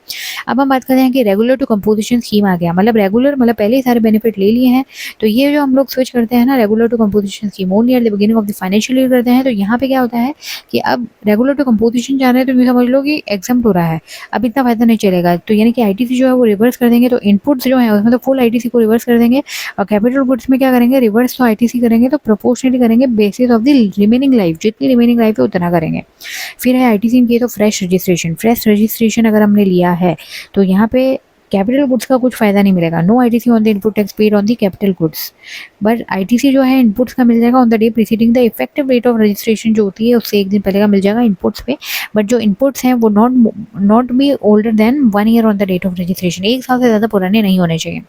अब हम बात करते हैं कि रेगुलर टू कंपोजिशन स्कीम आ गया, मतलब रेगुलर मतलब पहले ही सारे बेनिफिट ले लिए हैं, तो ये जो हम लोग स्विच करते हैं ना regular to composition scheme only at the beginning of the financial year करते हैं, तो यहाँ पे क्या होता है कि अब रेगुलर टू कंपोजिशन जा रहे हैं, तो ये समझ लो कि एग्जाम्प्ट हो रहा है, अब इतना फायदा नहीं चलेगा, तो यानी कि आईटीसी जो है वो रिवर्स कर देंगे, तो इनपुट्स जो है उसमें तो फुल आईटीसी को रिवर्स कर देंगे, और कैपिटल गुड्स में क्या करेंगे, रिवर्स तो आईटीसी करेंगे, तो प्रोपोर्शनली करेंगे basis of the remaining life, जितनी रिमेनिंग लाइफ है उतना करेंगे। फिर है ITC in case of fresh registration, fresh registration अगर हमने लिया है, तो यहाँ पे कैपिटल गुड्स का कुछ फायदा नहीं मिलेगा, no ITC on the input tax paid on the capital goods, but ITC जो है इनपुट्स का मिल जाएगा on the day preceding the effective date of registration, जो होती है उससे एक दिन पहले का मिल जाएगा इनपुट्स पे, बट जो इनपुट्स हैं वो not be older than 1 year on the date of registration, एक साल से ज़्यादा पुराने नहीं होने चाहिए।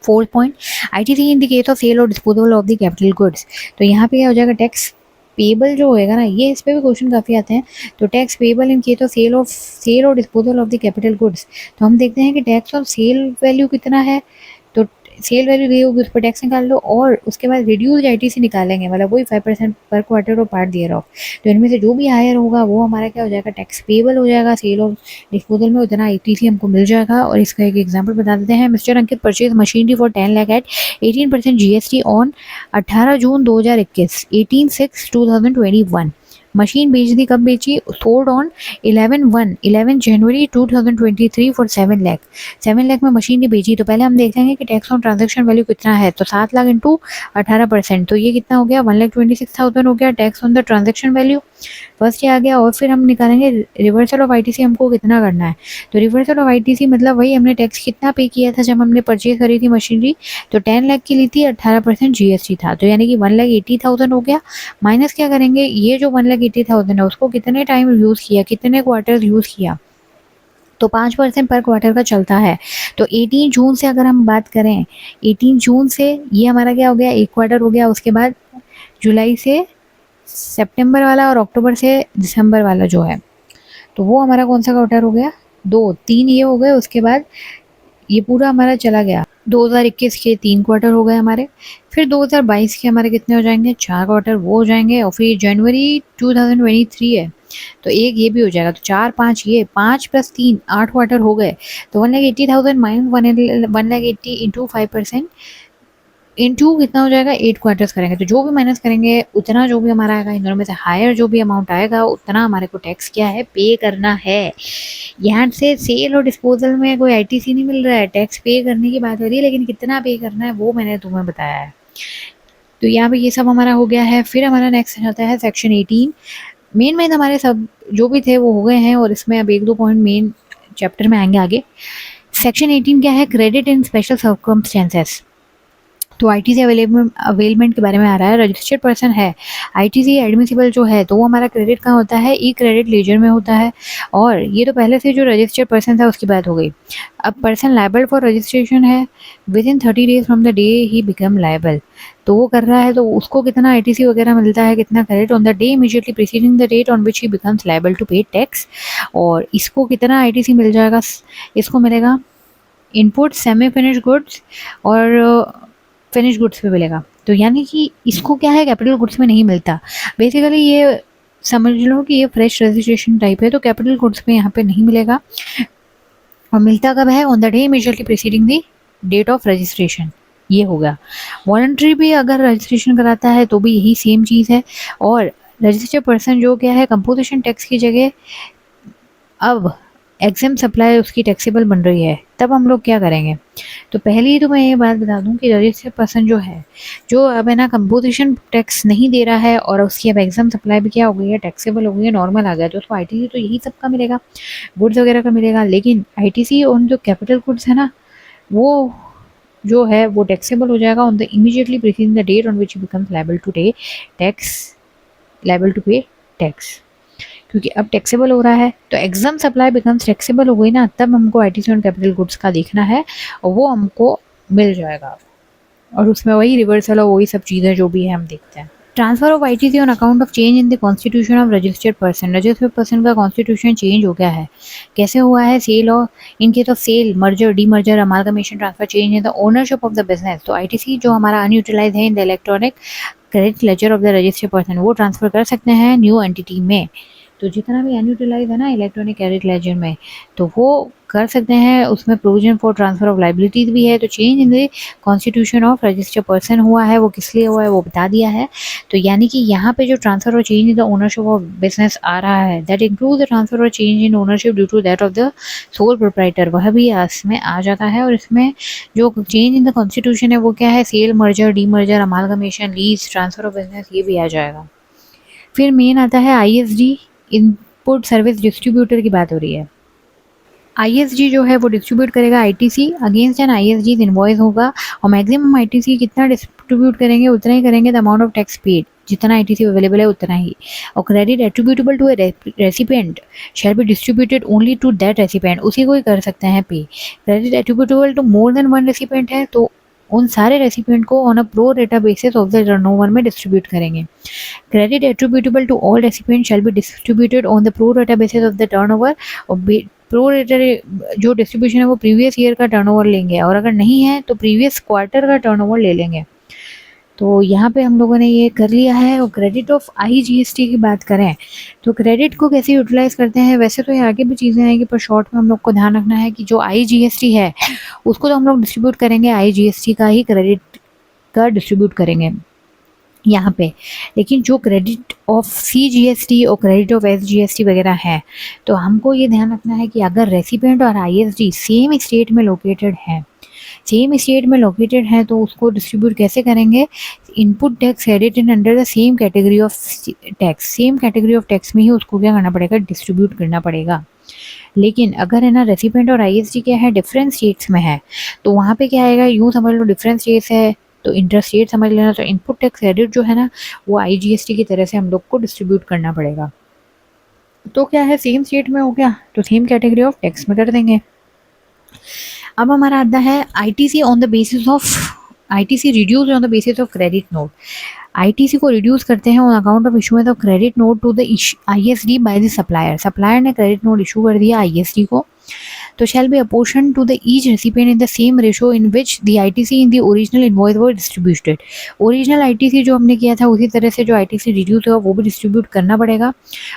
Fourth point, ITC in the case of sale और disposal of the capital goods, तो यहाँ पे क्या हो जाएगा, टैक्स पेबल जो होएगा ना, ये इस पे भी क्वेश्चन काफ़ी आते हैं, तो tax payable in case of sale और disposal of the capital goods, तो हम देखते हैं कि टैक्स ऑफ सेल वैल्यू कितना है, तो सेल वैल्यू दी होगी उस पर टैक्स निकाल लो, और उसके बाद रिड्यूस आईटीसी निकालेंगे, मतलब वही 5% पर क्वार्टर और पार्ट दियर ऑफ, तो इनमें से जो भी हायर होगा वो हमारा क्या हो जाएगा, टैक्स पेबल हो जाएगा, सेल और डिस्पोजल में उतना आईटीसी हमको मिल जाएगा। और इसका एक एग्जांपल बता देते हैं, mister Ankit purchase machinery for 10 lakh at 18% GST on 18 June 2021, 18/6/2021, machine बेच दी, कब बेची, sold on 11 January 2023 for 7 lakh, 7 lakh में मशीन की बेची, तो पहले हम देखेंगे कि टैक्स ऑन ट्रांजैक्शन वैल्यू कितना है, तो 7 लाख इंटू 18%, तो ये कितना हो गया, 1,26,000 हो गया tax on the transaction value, first ये आ गया। और फिर हम निकालेंगे रिवर्सल ऑफ आईटीसी हमको कितना करना है, तो रिवर्सल ऑफ आईटीसी मतलब वही हमने टैक्स कितना पे किया था जब हमने परचेज करी थी मशीनरी, तो 10 लाख की ली थी, 18% जीएसटी था, तो यानी कि 1,80,000 हो गया, माइनस क्या करेंगे, ये जो 1,80,000 है उसको कितने टाइम यूज़ किया, कितने क्वार्टर यूज़ किया, तो 5% पर क्वार्टर का चलता है, तो 18 जून से अगर हम बात करें, 18 जून से ये हमारा क्या हो गया, एक क्वार्टर हो गया, उसके बाद जुलाई से सितंबर वाला और अक्टूबर से दिसंबर वाला जो है तो वो हमारा कौन सा क्वार्टर हो गया, 2 3 ये हो गए, उसके बाद ये पूरा हमारा चला गया। 2021 के 3 क्वार्टर हो गए हमारे, फिर 2022 के हमारे कितने हो जाएंगे, 4 क्वार्टर वो हो जाएंगे, और फिर जनवरी 2023 है तो एक ये भी हो जाएगा, तो 4 5 ये 5 + 3 8 क्वार्टर हो गए। तो 1,80,000 माइनस 1,80,000 इंटू 5% इंटू कितना हो जाएगा, 8 क्वार्टर्स करेंगे, तो जो भी माइनस करेंगे उतना जो भी हमारा आएगा, इन दोनों में से हायर जो भी अमाउंट आएगा उतना हमारे को टैक्स क्या है, पे करना है। यहाँ से सेल और डिस्पोजल में कोई आईटीसी नहीं मिल रहा है, टैक्स पे करने की बात हो रही है, लेकिन कितना पे करना है वो मैंने तुम्हें बताया है। तो यहाँ पे ये सब हमारा हो गया है। फिर हमारा नेक्स्ट आता है सेक्शन 18। मेन हमारे सब जो भी थे वो हो गए हैं, और इसमें अब 1-2 पॉइंट मेन चैप्टर में आएंगे आगे। सेक्शन 18 क्या है, क्रेडिट इन स्पेशल सर्कमस्टेंसेस। तो आईटीसी अवेलमेंट के बारे में आ रहा है। रजिस्टर्ड पर्सन है, आईटीसी एडमिसिबल जो है, तो वो हमारा क्रेडिट कहाँ होता है, ई क्रेडिट लेजर में होता है। और ये तो पहले से जो रजिस्टर्ड पर्सन था उसकी बात हो गई। अब पर्सन लायबल फॉर रजिस्ट्रेशन है with in 30 days from the day he become liable. तो वो कर रहा है तो उसको कितना आईटीसी वगैरह मिलता है, कितना credit, on the day immediately preceding the date on which he becomes liable to pay tax. और इसको कितना आईटीसी मिल जाएगा, इसको मिलेगा इनपुट, सेमी फिनिश गुड्स और फिनिश गुड्स पे मिलेगा। तो यानी कि इसको क्या है, कैपिटल गुड्स में नहीं मिलता। बेसिकली ये समझ लो कि ये फ्रेश रजिस्ट्रेशन टाइप है, तो कैपिटल गुड्स में यहाँ पे नहीं मिलेगा। और मिलता कब है, on the day immediately preceding the date of registration. ये हो गया। वॉलंटरी भी अगर रजिस्ट्रेशन कराता है तो भी यही सेम चीज़ है। और रजिस्टर्ड पर्सन जो क्या है, कंपोजिशन टैक्स की जगह अब एग्जाम सप्लाई उसकी टैक्सेबल बन रही है, तब हम लोग क्या करेंगे। तो पहले ही तो मैं ये बात बता दूं कि रजिस्टर्ड पर्सन जो है, जो अब है ना कंपोजिशन टैक्स नहीं दे रहा है, और उसकी अब एग्जाम सप्लाई भी क्या हो गई है, टैक्सेबल हो गई है, नॉर्मल आ गया, तो उसको आईटीसी तो यही सब का मिलेगा, गुड्स वगैरह का मिलेगा। लेकिन आईटीसी ऑन जो कैपिटल गुड्स है ना, वो जो है वो टैक्सेबल हो जाएगा on the immediately preceding the date on which he becomes liable to pay tax, liable to pay tax. क्योंकि अब टैक्सेबल हो रहा है, तो एग्जाम सप्लाई बिकम्स टैक्सेबल हो गई ना, तब हमको आईटीसी ऑन कैपिटल गुड्स का देखना है, और वो हमको मिल जाएगा। और उसमें वही रिवर्सल और वही सब चीज़ें जो भी है हम देखते हैं। Transfer of ITC on account of change in the constitution of registered person. Registered person का कॉन्स्टिट्यूशन चेंज हो गया है। कैसे हुआ है, सेल और in case of sale, merger, demerger, amalgamation, transfer, change in the ownership of the business. तो ITC जो हमारा अनयूटिलाइज है in the electronic credit ledger of the registered person, वो ट्रांसफर कर सकते हैं न्यू एंटिटी में। तो जितना भी अनयूटिलाइज है ना इलेक्ट्रॉनिक क्रेडिट लेजर में, तो वो कर सकते हैं। उसमें provision for transfer of liabilities भी है। तो change in the constitution of registered person हुआ है, वो किस लिए हुआ है वो बता दिया है। तो यानी कि यहाँ पे जो ट्रांसफर और change in the ownership of business आ रहा है, दैट इंक्लूड द ट्रांसफर और change in ownership due to that of the sole proprietor, वह भी इसमें आ जाता है। और इसमें जो चेंज इन द कॉन्स्टिट्यूशन है वो क्या है, sale, merger, demerger, amalgamation, lease, transfer of business, ये भी आ जाएगा। फिर मेन आता है आईएसडी, इनपुट सर्विस डिस्ट्रीब्यूटर की बात हो रही है। आईएसडी जो है वो डिस्ट्रीब्यूट करेगा ITC against an ISD invoice होगा, और मैक्सिमम आईटीसी कितना डिस्ट्रीब्यूट करेंगे उतना ही करेंगे the amount of tax paid, जितना आईटीसी अवेलेबल है उतना ही। और credit attributable to a recipient shall be distributed only to that recipient, उसी को ही कर सकते हैं पे। Credit attributable to more than one recipient है तो उन सारे रेसिपिएंट को on a pro rata basis of the turnover में डिस्ट्रीब्यूट करेंगे। Credit attributable to all recipient shall be distributed on the pro rata basis of the turnover. और pro rater जो distribution है वो प्रीवियस ईयर का turnover लेंगे, और अगर नहीं है तो प्रीवियस क्वार्टर का टर्नओवर ले लेंगे। तो यहाँ पे हम लोगों ने ये कर लिया है। और क्रेडिट ऑफ आईजीएसटी की बात करें तो क्रेडिट को कैसे यूटिलाइज करते हैं, वैसे तो ये आगे भी चीज़ें आएंगी, पर शॉर्ट में हम लोग को ध्यान रखना है कि जो आईजीएसटी है उसको तो हम लोग डिस्ट्रीब्यूट करेंगे, आईजीएसटी का ही क्रेडिट का डिस्ट्रीब्यूट करेंगे यहाँ पे। लेकिन जो क्रेडिट ऑफ सीजीएसटी और क्रेडिट ऑफ एसजीएसटी वगैरह है, तो हमको ये ध्यान रखना है कि अगर रेसिपिएंट और आईएसडी सेम स्टेट में लोकेटेड है, तो उसको डिस्ट्रीब्यूट कैसे करेंगे, input tax credit in under the same category of tax, same category of tax में ही उसको क्या करना पड़ेगा, डिस्ट्रीब्यूट करना पड़ेगा। लेकिन अगर है ना रेसिपिएंट और आईएसडी क्या है, डिफरेंट स्टेट्स में है, तो वहाँ पे क्या आएगा, यूँ समझ लो डिफरेंट स्टेट्स है तो इंटर स्टेट समझ लेना। तो इनपुट टैक्स क्रेडिट जो है ना वो आईजीएसटी की तरह से हम लोग को डिस्ट्रीब्यूट करना पड़ेगा। तो क्या है, सेम स्टेट में हो गया तो सेम कैटेगरी ऑफ टैक्स में कर देंगे। अब हमारा आता है ITC on the basis of ITC reduced on the basis of credit note. ITC को रिड्यूस करते हैं on account of issuance of credit note to the ISD by the supplier. Supplier ने क्रेडिट नोट इशू कर दिया ISD को, तो shall be apportioned to the each recipient in the same ratio in which the ITC in the original invoice were distributed. Original ITC जो हमने किया था उसी तरह से जो ITC रिड्यूस हुआ वो भी डिस्ट्रीब्यूट करना पड़ेगा,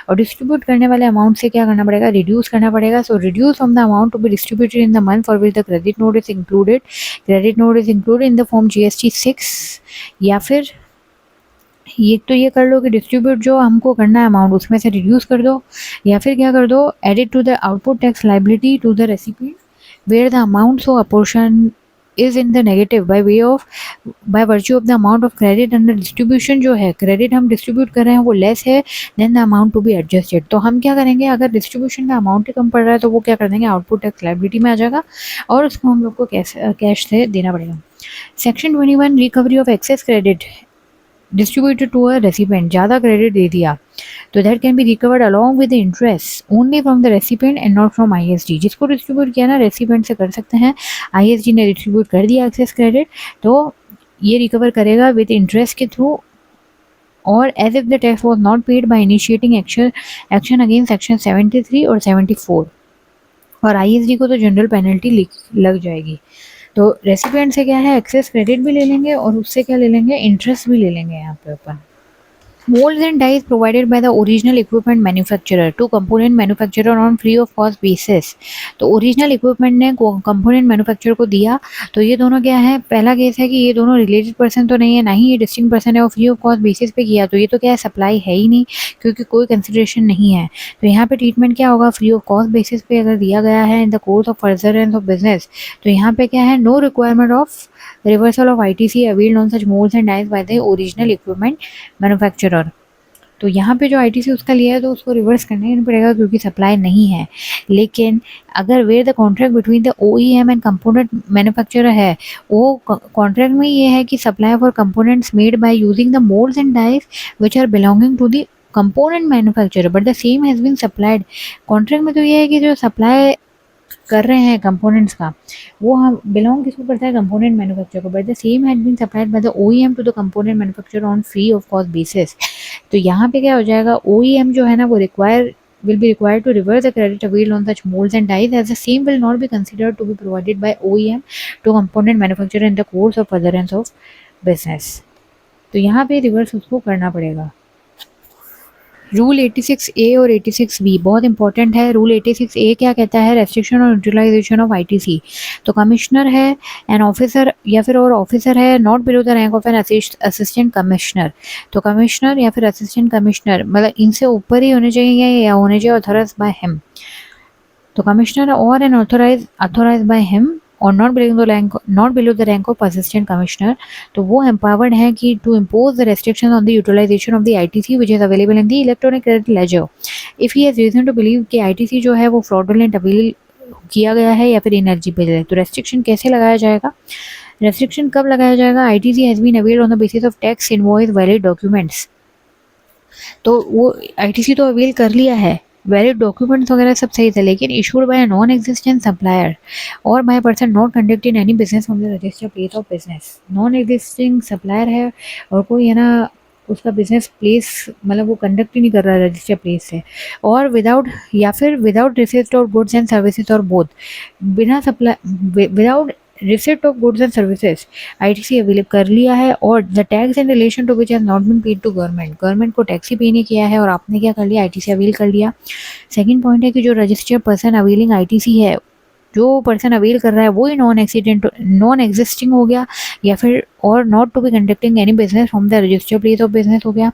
और डिस्ट्रीब्यूट करने वाले अमाउंट से क्या करना पड़ेगा, रिड्यूस करना पड़ेगा. So reduce from the amount to be distributed in the month for which the credit note is included. Credit note is included in the form GST 6, या फिर ये तो ये कर लो कि डिस्ट्रीब्यूट जो हमको करना है अमाउंट उसमें से रिड्यूस कर दो, या फिर क्या कर दो, added to the output tax liability to the recipient where the amount so apportioned is in the negative by virtue of the amount of credit under distribution. जो है क्रेडिट हम डिस्ट्रीब्यूट कर रहे हैं वो लेस है than the amount to be adjusted. तो हम क्या करेंगे, अगर डिस्ट्रीब्यूशन का अमाउंट ही कम पड़ रहा है तो वो क्या कर देंगे, आउटपुट टैक्स लाइबिलिटी में आ जाएगा और उसको हम लोग को कैश से देना पड़ेगा. Section 21 recovery of excess credit distributed to a recipient. ज़्यादा क्रेडिट दे दिया तो that can be recovered along with the interest only from the recipient and not from ISD. जिसको डिस्ट्रीब्यूट किया ना रेसिपिएंट से कर सकते हैं, ISD ने डिस्ट्रीब्यूट कर दिया एक्सेस क्रेडिट तो ये रिकवर करेगा विद इंटरेस्ट के थ्रू, और as if the tax was not paid by initiating action against section 73 और 74. और ISD को तो जनरल पेनल्टी लग जाएगी. तो रेसिपिएंट से क्या है, एक्सेस क्रेडिट भी ले लेंगे और उससे क्या ले लेंगे, इंटरेस्ट भी ले लेंगे यहाँ पे अपन. Molds and dies provided by the original equipment manufacturer to component manufacturer on free of cost basis. तो ओरिजिनल इक्विपमेंट ने कंपोनेंट मैन्युफैक्चरर को दिया, तो ये दोनों क्या है, पहला केस है कि ये दोनों रिलेटेड पर्सन तो नहीं है, ना ही ये डिस्टिंक्ट पर्सन है, और फ्री ऑफ कॉस्ट बेसिस पे किया, तो ये तो क्या है, सप्लाई है ही नहीं क्योंकि कोई कंसिडरेशन नहीं है. तो यहाँ पे ट्रीटमेंट क्या होगा, फ्री ऑफ कॉस्ट बेसिस पे अगर दिया गया है in the course of furtherance of business, तो यहाँ पे क्या है, no requirement of reversal of ITC availed on such moulds and dies by the original equipment manufacturer. तो यहाँ पे जो ITC उसका लिया है तो उसको रिवर्स करना ही नहीं पड़ेगा क्योंकि सप्लाई नहीं है. लेकिन अगर where the contract between the OEM and component manufacturer है, वो कॉन्ट्रैक्ट में ये है कि supply for components made by using the moulds and dies which are belonging to the component manufacturer but the same has been supplied. Contract में तो ये है कि जो सप्लाई कर रहे हैं कंपोनेंट्स का वो हम बिलोंग किसको करता है, कंपोनेंट मैन्युफैक्चरर को, but the same had been supplied by the OEM to the component manufacturer on free of cost basis. तो यहाँ पे क्या हो जाएगा, OEM जो है ना वो will be required to reverse the credit availed on such molds and dies as the same will not be considered to be provided by OEM to component manufacturer in the course of furtherance of business. तो यहाँ पे reverse उसको करना पड़ेगा. Rule 86A और 86B बहुत important है. Rule 86A क्या कहता है, रेस्ट्रिक्शन और यूटिलाइजेशन ऑफ ITC. तो कमिश्नर है एन ऑफिसर या फिर और ऑफिसर है not below the rank of an assistant commissioner. तो कमिश्नर या फिर असिस्टेंट कमिश्नर मतलब इनसे ऊपर ही होने चाहिए या होने चाहिए ऑथराइज बाय हिम. तो कमिश्नर और एन ऑथराइज बाय हिम और not below the rank of assistant commissioner. तो वो एम्पावर्ड है कि to impose the restriction on the utilisation of the ITC which is available in the electronic credit ledger if he has reason to believe कि ITC जो है वो fraudulent avail किया गया है या फिर इनएलिजिबल है. तो रेस्ट्रिक्शन कैसे लगाया जाएगा, रेस्ट्रिक्शन कब लगाया जाएगा, ITC has been availed on the basis of tax invoice valid documents. तो वो ITC तो अवेल कर लिया है, वैलिड डॉक्यूमेंट्स वगैरह सब सही थे, लेकिन issued by non existent supplier और by person not conducting any business from the registered place of business. Non existing supplier है और कोई है ना उसका बिजनेस प्लेस मतलब वो कंडक्ट ही नहीं कर रहा है रजिस्टर्ड प्लेस से, और विदाउट या फिर without receipt of goods and services और बोथ, बिना supply without receipt of goods and services ITC available कर लिया है, और the tax in relation to which has not been paid to government को टैक्स ही पे नहीं किया है और आपने क्या कर लिया, ITC अवेल कर लिया. सेकंड पॉइंट है कि जो रजिस्टर्ड पर्सन अवेलिंग ITC है, जो पर्सन अवेल कर रहा है वो ही नॉन एग्जिस्टिंग हो गया या फिर और not to be conducting any business from the registered place of business हो गया.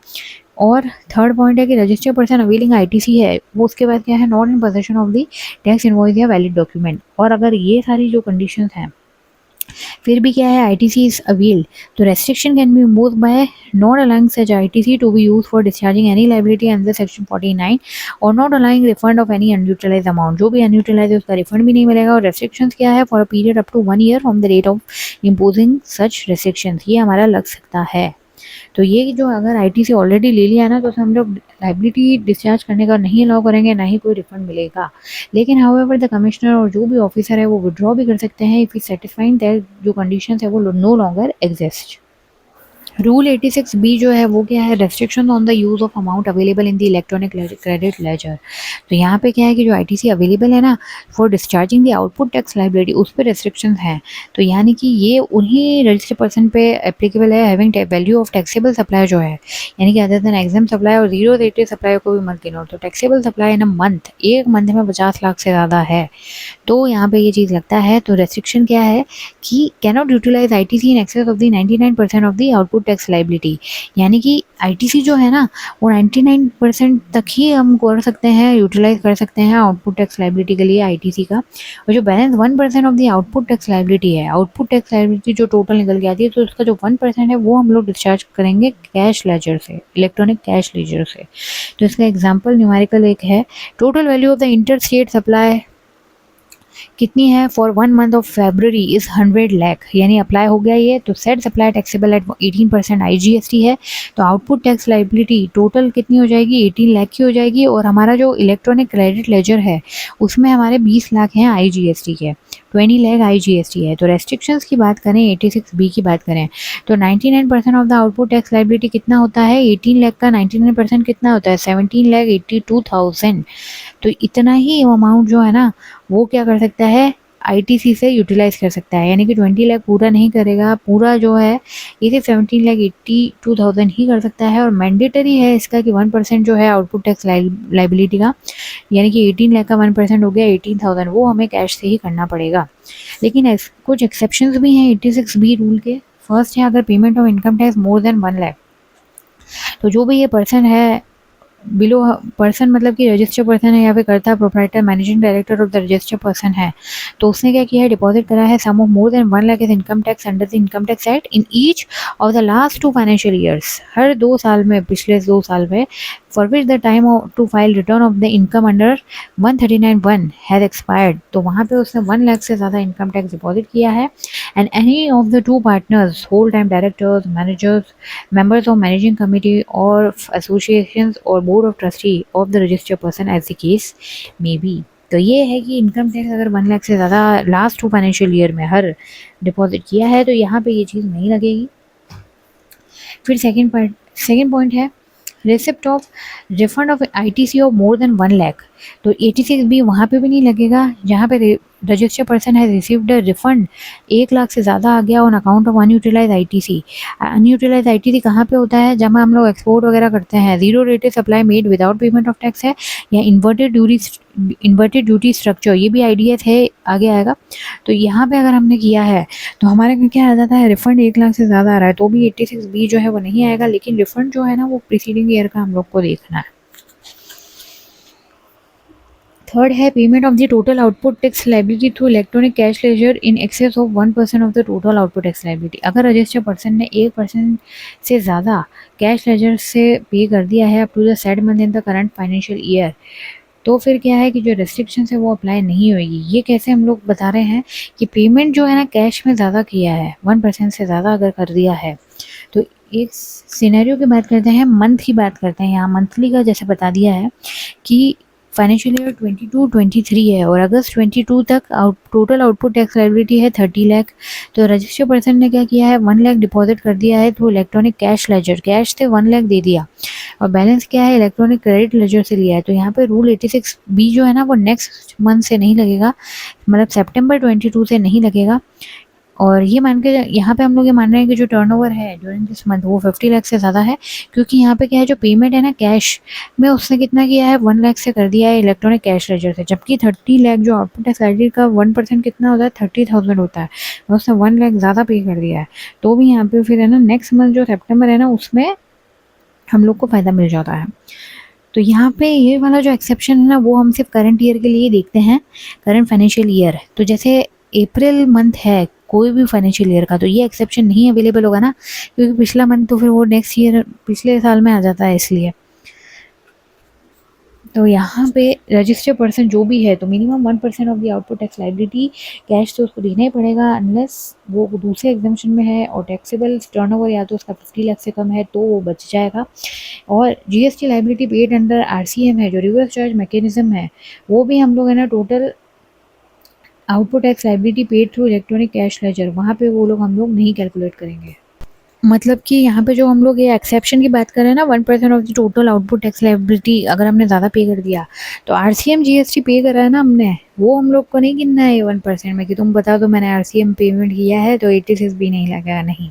और थर्ड पॉइंट है कि रजिस्टर्ड पर्सन अवेलिंग ITC है वो उसके बाद क्या है, not in possession of the tax invoice या वैलिड डॉक्यूमेंट. और अगर ये सारी जो कंडीशंस हैं फिर भी क्या है, ITC इज अवेल्ड, तो restriction can be imposed by not allowing such ITC to be used for discharging any liability under section 49 और not allowing refund of any unutilised amount. जो भी अनयूटिलाइज है उसका रिफंड भी नहीं मिलेगा. और रेस्ट्रिक्शंस क्या है, for a period up to 1 year from the date of imposing such restrictions, ये हमारा लग सकता है. तो ये जो अगर आईटीसी ऑलरेडी ले लिया ना तो हम लोग लाइबिलिटी डिस्चार्ज करने का नहीं अलाउ करेंगे, ना ही कोई रिफंड मिलेगा। लेकिन हाउएवर द कमिश्नर और जो भी ऑफिसर है वो विड्रॉ भी कर सकते हैं इफ ही सेटिस्फाइंग दैट जो कंडीशंस है वो no longer exist. Rule 86 B जो है वो क्या है, restriction on the use of amount available in the electronic credit ledger. तो यहाँ पे क्या है कि जो आईटीसी अवेलेबल है ना for discharging the output tax liability उस पर रेस्ट्रिक्शन है। तो यानी कि ये उन्हीं रजिस्टर्ड पर्सन पे एप्लीकेबल है having value of taxable supply जो है, यानी कि अदर देन एग्जाम सप्लाई और जीरो रेटेड सप्लाई को भी मत गिनो। तो taxable supply in a month, एक मंथ में 50 लाख से ज़्यादा है तो यहाँ पे ये चीज़ लगता है। तो रेस्ट्रिक्शन क्या है कि can not utilise ITC in excess of the 99% of the output tax liability, यानी कि आईटीसी जो है ना वो 99% तक ही हम कर सकते हैं, यूटिलाइज कर सकते हैं आउटपुट टैक्स लाइबिलिटी के लिए आईटीसी का। और जो balance 1% of the output tax liability है, आउटपुट टैक्स लाइबिलिटी जो टोटल निकल के आती है तो उसका जो 1% है वो हम लोग डिस्चार्ज करेंगे कैश लेजर से, इलेक्ट्रॉनिक कैश लेजर से। तो इसका एग्जाम्पल न्यूमेरिकल एक है, total value of the inter state supply कितनी है for 1 month of February is 100 lakh, यानी अप्लाई हो गया ये। तो set supply taxable at 18% IGST है, तो आउटपुट टैक्स लाइबिलिटी टोटल कितनी हो जाएगी, 18 लाख की हो जाएगी। और हमारा जो इलेक्ट्रॉनिक क्रेडिट लेजर है उसमें हमारे 20 लाख हैं आईजीएसटी के, 20 लाख आईजीएसटी है। तो रेस्ट्रिक्शंस की बात करें, 86 बी की बात करें तो 99% of the output tax liability कितना होता है, 18 लाख का 99% कितना होता है, 17,82,000। तो इतना ही अमाउंट जो है ना वो क्या कर सकता है, आईटीसी से यूटिलाइज कर सकता है, यानी कि 20 लाख पूरा नहीं करेगा, पूरा जो है ये सिर्फ 17,82,000 ही कर सकता है। और मैंडेटरी है इसका कि 1% जो है आउटपुट टैक्स लाइबिलिटी का, यानी कि 18 लाख का 1% हो गया 18,000, वो हमें कैश से ही करना पड़ेगा। लेकिन कुछ एक्सेप्शंस भी हैं 86 बी रूल के। फर्स्ट है अगर payment of income tax more than 1 lakh, तो जो भी ये पर्सन है बिलो पर्सन मतलब कि रजिस्टर्ड पर्सन है या फिर करता proprietor managing director of the registered person है, तो उसने क्या किया है, डिपॉजिट करा है sum of more than 1 lakh is income tax under the income tax act in each of the last 2 financial years, हर 2 साल में, पिछले 2 साल में, for which the time to file return of the income under 139(1) has expired. तो वहाँ पे उसने 1 लाख से ज़्यादा इनकम टैक्स डिपॉजिट किया है। And any of the 2 partners, whole time directors, managers, members of managing committee or associations or board of trustee of the registered person as the case may be। तो ये है कि income tax अगर 1 लाख से ज़्यादा last 2 financial year में हर deposit किया है तो यहाँ पे ये चीज़ नहीं लगेगी। फिर सेकेंड पॉइंट है receipt of refund of ITC of more than 1 lakh. तो 86 भी वहाँ पे भी नहीं लगेगा जहाँ पे रजिस्टर्ड पर्सन है रिसीव्ड रिफंड 1 लाख से ज़्यादा आ गया on account of unutilise ITC. Unutilise ITC कहाँ पे होता है, जब हम लोग एक्सपोर्ट वगैरह करते हैं, zero rated supply made without payment of tax है, या इन्वर्टेड ड्यूटी स्ट्रक्चर, ये भी आईडीएस है, आगे आएगा। तो यहाँ पे अगर हमने किया है तो हमारे में क्या आ जाता है, रिफंड 1 लाख से ज़्यादा आ रहा है तो भी 86 बी जो है वो नहीं आएगा, लेकिन रिफंड जो है ना वो प्रीसीडिंग ईयर का हम लोग को देखना है। थर्ड है payment of the total output tax liability through electronic cash ledger in excess of 1% of the total output tax liability. अगर रजिस्टर्ड पर्सन ने 1% से ज़्यादा कैश लेजर से पे कर दिया है up to the said month in the current financial year, तो फिर क्या है कि जो रेस्ट्रिक्शन है वो अप्लाई नहीं होगी। ये कैसे हम लोग बता रहे हैं कि पेमेंट जो है ना कैश में ज़्यादा किया है, 1% से ज़्यादा अगर कर दिया है, तो एक सिनेरियो की बात करते हैं, मंथ की बात करते हैं। यहाँ मंथली का जैसे बता दिया है कि फाइनेंशियल ईयर 22-23 है और अगस्त 22 तक टोटल आउटपुट टैक्स लाइबिलिटी है 30 लाख। तो रजिस्टर्ड पर्सन ने क्या किया है, 1 लाख डिपॉजिट कर दिया है through electronic cash ledger, cash से 1 लाख दे दिया और बैलेंस क्या है इलेक्ट्रॉनिक क्रेडिट लेजर से लिया है। तो यहाँ पे रूल 86 बी जो है ना वो नेक्स्ट मंथ से नहीं लगेगा, मतलब सितंबर 22 से नहीं लगेगा। और ये मान के यहाँ पे हम लोग ये मान रहे हैं कि जो टर्नओवर है ड्यूरिंग दिस मंथ वो 50 लाख से ज़्यादा है, क्योंकि यहाँ पे क्या है जो पेमेंट है ना कैश में उसने कितना किया है, 1 लाख से कर दिया है इलेक्ट्रॉनिक कैश लेजर से, जबकि 30 लाख जो आउटपुट टैक्स लाइबिलिटी का 1% कितना होता है, 30,000 होता है, और उसने 1 लाख ज़्यादा पे कर दिया है। तो भी यहाँ पे फिर है ना नेक्स्ट मंथ जो सितंबर है ना उसमें हम लोग को फ़ायदा मिल जाता है। तो यहाँ पे ये वाला जो एक्सेप्शन है ना वो हम सिर्फ करंट ईयर के लिए देखते हैं, करंट फाइनेंशियल ईयर। तो जैसे अप्रैल मंथ है कोई भी फाइनेंशियल ईयर का, तो ये एक्सेप्शन नहीं अवेलेबल होगा ना, क्योंकि पिछला मंथ तो फिर वो नेक्स्ट ईयर पिछले साल में आ जाता है इसलिए। तो यहाँ पे रजिस्टर्ड पर्सन जो भी है तो minimum 1% of the output tax liability cash तो उसको देना ही पड़ेगा, अनलेस वो दूसरे एग्जाम्पशन में है और टैक्सेबल टर्नओवर या तो उसका 50 लाख से कम है तो वो बच जाएगा। और GST liability paid under RCM है, जो रिवर्स चार्ज मैकेनिज्म है, वो भी हम लोग है ना total output tax liability paid through electronic cash ledger, वहाँ पे वो लोग हम लोग नहीं कैलकुलेट करेंगे। मतलब कि यहाँ पे जो हम लोग ये एक्सेप्शन की बात कर रहे हैं ना, 1% of the total output tax liability अगर हमने ज़्यादा पे कर दिया तो आरसीएम जीएसटी पे करा है ना हमने, वो हम लोग को नहीं गिनना है 1% में कि तुम बता दो मैंने आरसीएम पेमेंट किया है तो 86 भी नहीं लगा, नहीं।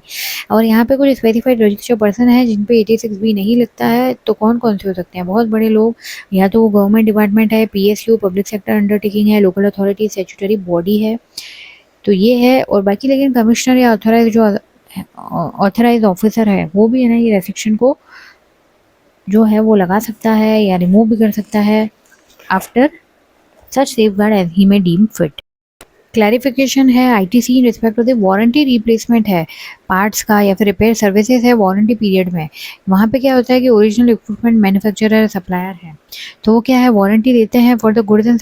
और यहाँ पे कुछ स्पेसिफाइड रजिस्टर्ड पर्सन है जिन पे 86 भी नहीं लगता है, तो कौन कौन से हो सकते हैं? बहुत बड़े लोग, या तो वो गवर्नमेंट डिपार्टमेंट है, पीएसयू पब्लिक सेक्टर अंडरटेकिंग है, लोकल अथॉरिटी स्टैट्यूटरी बॉडी है, तो ये है। और बाकी लेकिन कमिश्नर या ऑथराइज ऑफिसर है वो भी है ना ये रेस्ट्रिक्शन को जो है वो लगा सकता है या रिमूव भी कर सकता है after such safeguard as he may deem fit. Clarification है ITC in respect of the warranty replacement है पार्ट्स का या फिर रिपेयर सर्विसेज है वारंटी पीरियड में। वहाँ पे क्या होता है कि ओरिजिनल इक्विपमेंट मैन्युफैक्चरर सप्लायर है, तो वो क्या है वारंटी देते हैं for the goods and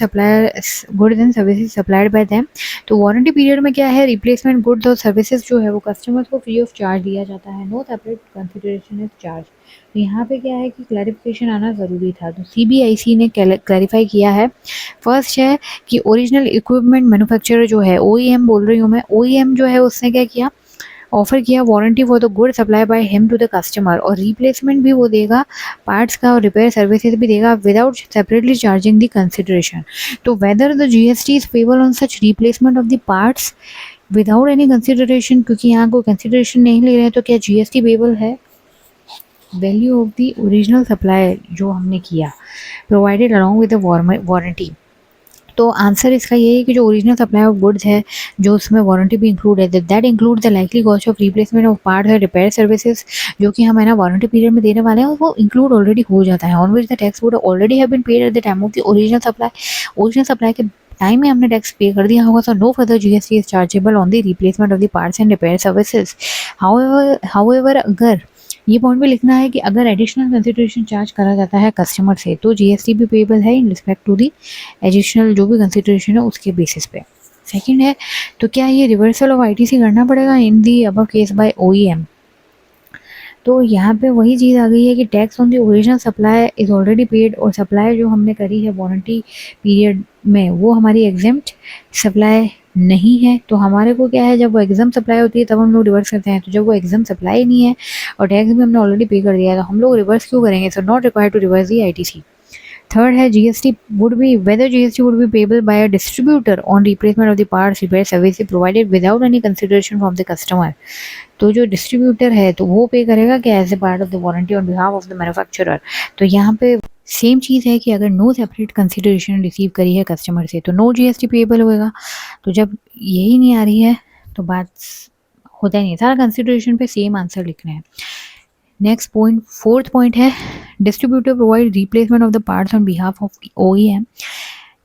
services supplied by them. तो वारंटी पीरियड में क्या है, रिप्लेसमेंट गुड्स और सर्विसेज जो है वो कस्टमर्स को फ्री ऑफ चार्ज दिया जाता है, no separate consideration is charge. तो यहाँ पे क्या है कि क्लैरिफिकेशन आना ज़रूरी था, तो सीबीआईसी ने क्लैरिफाई किया है। फर्स्ट है कि ओरिजिनल इक्विपमेंट मैन्युफैक्चरर जो है, ओईएम बोल रही हूँ मैं, ओईएम जो है उसने क्या किया, ऑफर किया warranty for the good supply by him to the customer, और रिप्लेसमेंट भी वो देगा पार्ट्स का और रिपेयर सर्विसेज भी देगा without separately charging the consideration. तो whether the GST is payable on such replacement of the parts without any consideration, क्योंकि यहाँ कोई कंसिडरेशन नहीं ले रहे हैं, तो क्या जीएसटी पेबल है? Value of the original supply जो हमने किया provided along with the warranty. तो आंसर इसका ये है कि जो ओरिजिनल सप्लाई ऑफ गुड्स है जो उसमें वारंटी भी इंक्लूड है, that include the likely cost of replacement of part है रिपेयर सर्विसेज, जो कि हम है ना वारंटी पीरियड में देने वाले हैं, और वो इंक्लूड ऑलरेडी हो जाता है, on which the tax would already have been paid at the time of the original supply. Original supply के टाइम में हमने टैक्स पे कर दिया होगा, तो no further GST is chargeable on the replacement of the parts and repair services. However अगर ये point भी लिखना है कि अगर एडिशनल कंसिडरेशन चार्ज करा जाता है कस्टमर से तो जीएसटी भी पेबल है in respect to the additional जो भी कंसिडरेशन है उसके बेसिस पे। सेकंड है, तो क्या ये रिवर्सल ऑफ आईटीसी करना पड़ेगा in the above case by OEM? तो यहाँ पे वही चीज़ आ गई है कि tax on the original supply is already paid, और सप्लाई जो हमने करी है वारंटी पीरियड में वो हमारी एग्जेम्प्ट सप्लाई नहीं है। तो हमारे को क्या है, जब वो एग्जाम सप्लाई होती है तब हम लोग रिवर्स करते हैं, तो जब वो एग्जाम सप्लाई नहीं है और टैक्स भी हमने ऑलरेडी पे कर दिया है तो हम लोग रिवर्स क्यों करेंगे? So not required to reverse the ITC. Third है GST would be whether GST would be payable by a distributor on replacement of the parts repair service provided without any consideration from the customer. तो जो distributor है तो वो pay करेगा क्या as a part of the warranty on behalf of the manufacturer. तो यहाँ पे सेम चीज़ है कि अगर नो सेपरेट कंसिडरेशन रिसीव करी है कस्टमर से तो नो जीएसटी पेबल होएगा। तो जब यही नहीं आ रही है तो बात होता ही नहीं, सारा कंसिडरेशन पे सेम आंसर लिखना है। नेक्स्ट पॉइंट, फोर्थ पॉइंट है distributor provide replacement of the parts on behalf of OEM.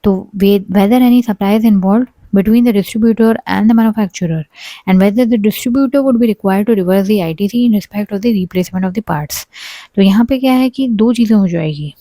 तो whether any supply is involve between the distributor and the manufacturer, and whether the distributor would be required to reverse the ITC in respect of the replacement of the parts। तो यहाँ पे क्या है कि दो चीज़ें हो जाएगी,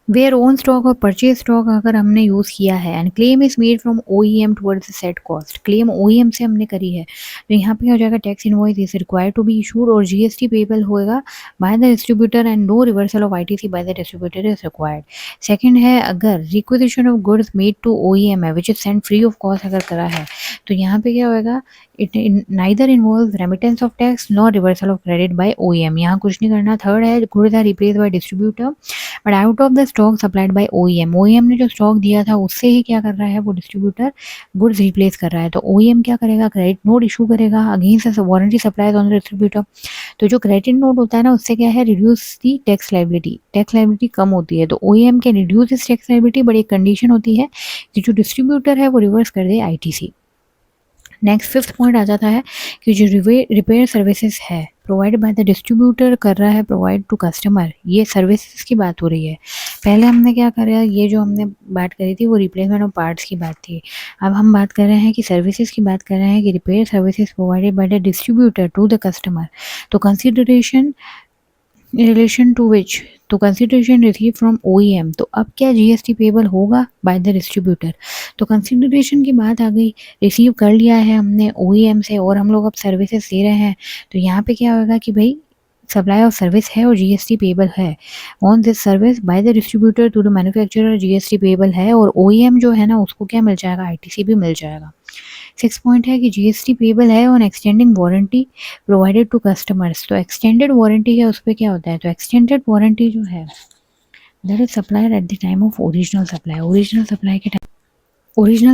वेयर ओन स्टॉक और परचेज स्टॉक अगर हमने यूज़ किया है and claim is made from OEM towards the set cost, claim OEM से हमने करी है, तो यहाँ पे क्या हो जाएगा, tax invoice is required to be issued और जीएसटी पेबल होएगा by the distributor and no reversal of ITC by the distributor is required. Second है, अगर requisition of goods made to OEM है which is sent free of cost अगर करा है तो यहाँ पे क्या होएगा, it neither involve remittance of tax nor reversal of credit by OEM, यहाँ कुछ नहीं करना। थर्ड है, goods are replace by distributor but out of the stock supplied by OEM, OEM ने जो स्टॉक दिया था उससे ही क्या कर रहा है वो डिस्ट्रीब्यूटर गुड्स रिप्लेस कर रहा है, तो ओईएम क्या करेगा, क्रेडिट नोट इशू करेगा against warranty supplies on the distributor. तो जो क्रेडिट नोट होता है ना उससे क्या है, reduce the tax liability, tax liability कम होती है, तो OEM can reduce this tax liability, but एक कंडीशन होती है कि जो डिस्ट्रीब्यूटर है वो रिवर्स कर दे आईटीसी। नेक्स्ट फिफ्थ पॉइंट आ जाता है कि जो रिपेयर सर्विसेज है प्रोवाइड बाय द डिस्ट्रीब्यूटर कर रहा है प्रोवाइड टू कस्टमर, ये सर्विसेज की बात हो रही है। पहले हमने क्या करा, ये जो हमने बात करी थी वो रिप्लेसमेंट ऑफ पार्ट्स की बात थी, अब हम बात कर रहे हैं कि सर्विसेज की बात कर रहे हैं कि repair services provided by the distributor to the customer. तो consideration in relation to which, तो कंसिडरेशन रिसीव फ्रॉम OEM, तो अब क्या GST पेबल होगा बाय द डिस्ट्रीब्यूटर। तो कंसिडरेशन की बात आ गई, रिसीव कर लिया है हमने OEM से और हम लोग अब सर्विसेज दे रहे हैं, तो यहाँ पे क्या होगा कि भाई सप्लाई ऑफ सर्विस है और GST पेबल है on this service by the distributor to the manufacturer, GST payable है और OEM जो है ना उसको क्या मिल जाएगा, ITC भी मिल जाएगा। 6 पॉइंट है कि GST पेबल है on extending warranty provided to customers, तो एक्सटेंडेड वारंटी है उस पर क्या होता है, तो एक्सटेंडेड वारंटी जो है that is supplier eight the time of original supply, original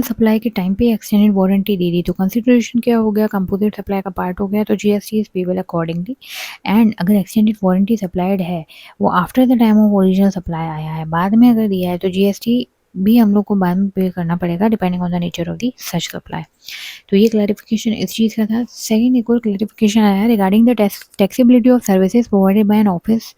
supply के टाइम पे एक्सटेंडेड वारंटी दे दी, तो कंसिडरेशन क्या हो गया, कंपोजिट सप्लाई का पार्ट हो गया, तो GST is payable accordingly. And अगर एक्सटेंडेड वारंटी सप्लाइड है वो after the time of original supply आया है, बाद में अगर दिया है, तो GST भी हम लोग को बाद में पे करना पड़ेगा depending on the nature of the such supply. तो ये क्लैरिफिकेशन इस चीज़ का था। सेकंड एक और क्लैरिफिकेशन आया regarding the taxability of services provided by an office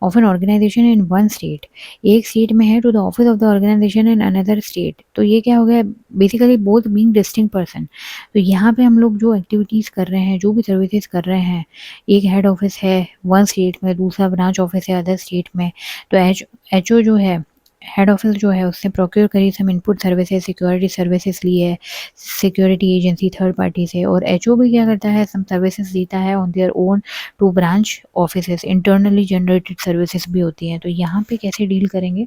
of an organisation in one state, एक स्टेट में है to the office of the organisation in another state, तो ये क्या हो गया, basically both being distinct person. तो यहाँ पे हम लोग जो एक्टिविटीज़ कर रहे हैं, जो भी सर्विसेज कर रहे हैं, एक हेड ऑफिस है वन स्टेट में, दूसरा ब्रांच ऑफिस है अदर स्टेट में, तो HO जो है, हेड ऑफिस जो है उसने प्रोक्योर करी सम इनपुट सर्विसेज, सिक्योरिटी सर्विसेज ली है सिक्योरिटी एजेंसी थर्ड पार्टी से, और HO भी क्या करता है, सम सर्विसेज देता है on their own to branch offices, internally generated services भी होती हैं। तो यहाँ पे कैसे डील करेंगे,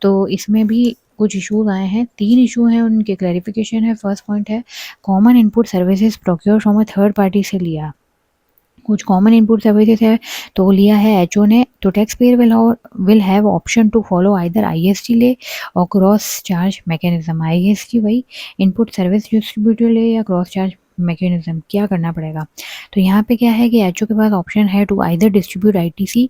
तो इसमें भी कुछ इश्यूज आए हैं, 3 इशू हैं, उनके क्लैरिफिकेशन है। फर्स्ट पॉइंट है common input services procure from a third party से लिया, कुछ कॉमन इनपुट सर्विसेज है तो लिया है HO ने, तो tax payer will have option to follow either IST ले और क्रॉस चार्ज मैकेनिज्म। IST वही इनपुट सर्विस डिस्ट्रीब्यूटर ले या क्रॉस चार्ज मैकेनिज्म, क्या करना पड़ेगा, तो यहाँ पे क्या है कि HO के पास ऑप्शन है टू आइदर डिस्ट्रीब्यूट ITC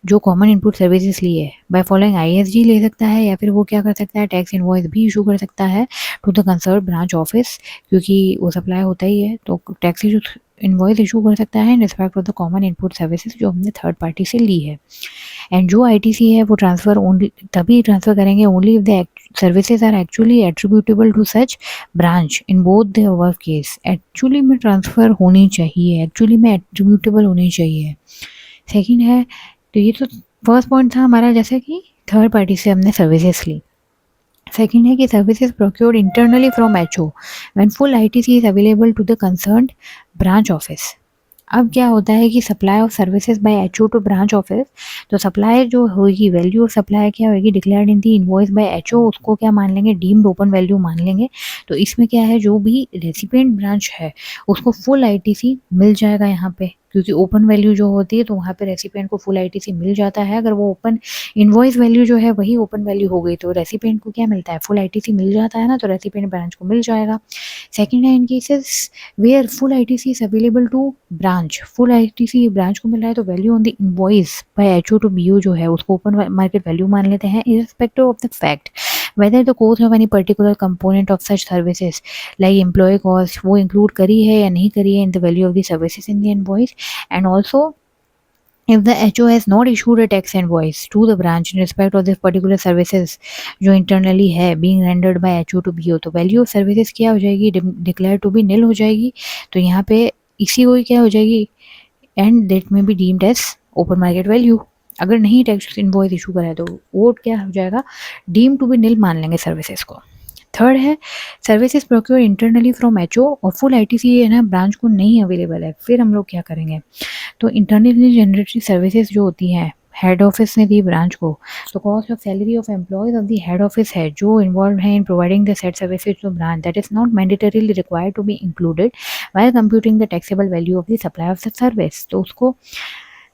जो कॉमन इनपुट सर्विसेज लिए बाय फॉलोइंग ISG ले सकता है, या फिर वो क्या कर सकता है, टैक्स इनवॉइस भी इशू कर सकता है to the concern branch office, क्योंकि वो सप्लाई होता ही है, तो टैक्स इनवॉइस इशू कर सकता है in respect of the common input services जो हमने थर्ड पार्टी से ली है। एंड जो ITC है वो ट्रांसफर ओनली तभी ट्रांसफर करेंगे only if the services are actually attributable to such branch in both the above case, actually में ट्रांसफर होनी चाहिए, एक्चुअली में एट्रीब्यूटेबल होनी चाहिए। सेकेंड है, तो ये तो फर्स्ट पॉइंट था हमारा, जैसे कि थर्ड पार्टी से हमने सर्विसेज ली। सेकेंड है कि services procured internally from HO when full ITC is available to the concerned branch office. अब क्या होता है कि supply of services by HO to branch office, तो सप्लाई जो होगी, वैल्यू ऑफ सप्लाई क्या होगी, declared in the invoice by HO, उसको क्या मान लेंगे, डीम्ड ओपन वैल्यू मान लेंगे। तो इसमें क्या है, जो भी रेसिपिएंट ब्रांच है उसको फुल ITC मिल जाएगा यहाँ पे, क्योंकि ओपन वैल्यू जो होती है तो वहाँ पे रेसिपिएंट को फुल ITC मिल जाता है। अगर वो ओपन इनवॉइस वैल्यू जो है वही ओपन वैल्यू हो गई तो रेसिपिएंट को क्या मिलता है, फुल ITC मिल जाता है ना, तो रेसिपिएंट ब्रांच को मिल जाएगा। सेकेंड है in cases where full ITC is available to branch, full ITC branch को मिल रहा है तो value on the invoice by HO to BO जो है उसको ओपन मार्केट वैल्यू मान लेते हैं irrespective of the fact whether the cost of any particular component of such services like employee cost वो include करी है या नहीं करी है in the value of the services in the invoice, and also if the HO has not issued a tax invoice to the branch in respect of this particular services जो internally है being rendered by HO to BO, तो value of services क्या हो जाएगी, declare to be nil हो जाएगी, तो यहाँ पे इसी को क्या हो जाएगी, and that may be deemed as open market value। अगर नहीं टैक्स इनवॉइस इशू करा है तो वो क्या हो जाएगा, डीम टू बी निल मान लेंगे सर्विसेज को। थर्ड है services procure internally from HO और फुल ITC है ना ब्रांच को नहीं अवेलेबल है, फिर हम लोग क्या करेंगे, तो इंटरनली जनरेटेड सर्विसेज जो होती हैं हेड ऑफिस ने दी ब्रांच को, तो cost of salary of employees of the head office है जो इन्वॉल्व है in providing the set services to branch that is not mandatorily required to be included while computing the taxable value of the supply of the service, तो उसको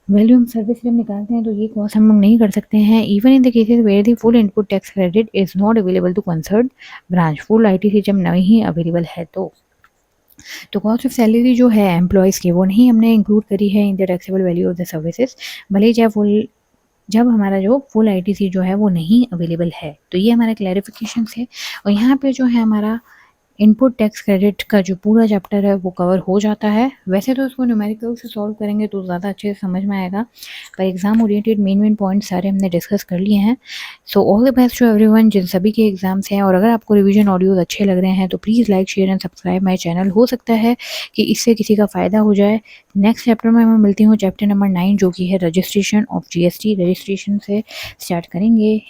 value हम service जब निकालते हैं तो ये कॉस्ट हम लोग नहीं कर सकते हैं even in the cases where the full input tax credit is not available to concern branch, full ITC जब नहीं अवेलेबल है तो कॉस्ट ऑफ सैलरी जो है एम्प्लॉयज़ की वो नहीं हमने इंक्लूड करी है in the taxable value of the services, भले चाहे जब हमारा जो फुल ITC जो है वो नहीं अवेलेबल है। तो ये हमारा क्लैरिफिकेशन है। और यहाँ पे जो है हमारा इनपुट टैक्स क्रेडिट का जो पूरा चैप्टर है वो कवर हो जाता है। वैसे तो इसको न्यूमेरिकल से सॉल्व करेंगे तो ज़्यादा अच्छे से समझ में आएगा, पर एग्ज़ाम ओरिएंटेड मेन पॉइंट सारे हमने डिस्कस कर लिए हैं। So all the best to everyone जिन सभी के एग्जाम्स हैं। और अगर आपको रिवीजन ऑडियोज अच्छे लग रहे हैं तो please like share and subscribe my channel. हो सकता है कि इससे किसी का फ़ायदा हो जाए। नेक्स्ट चैप्टर में मैं मिलती हूँ, चैप्टर नंबर 9 जो कि है रजिस्ट्रेशन ऑफ GST। रजिस्ट्रेशन से स्टार्ट करेंगे।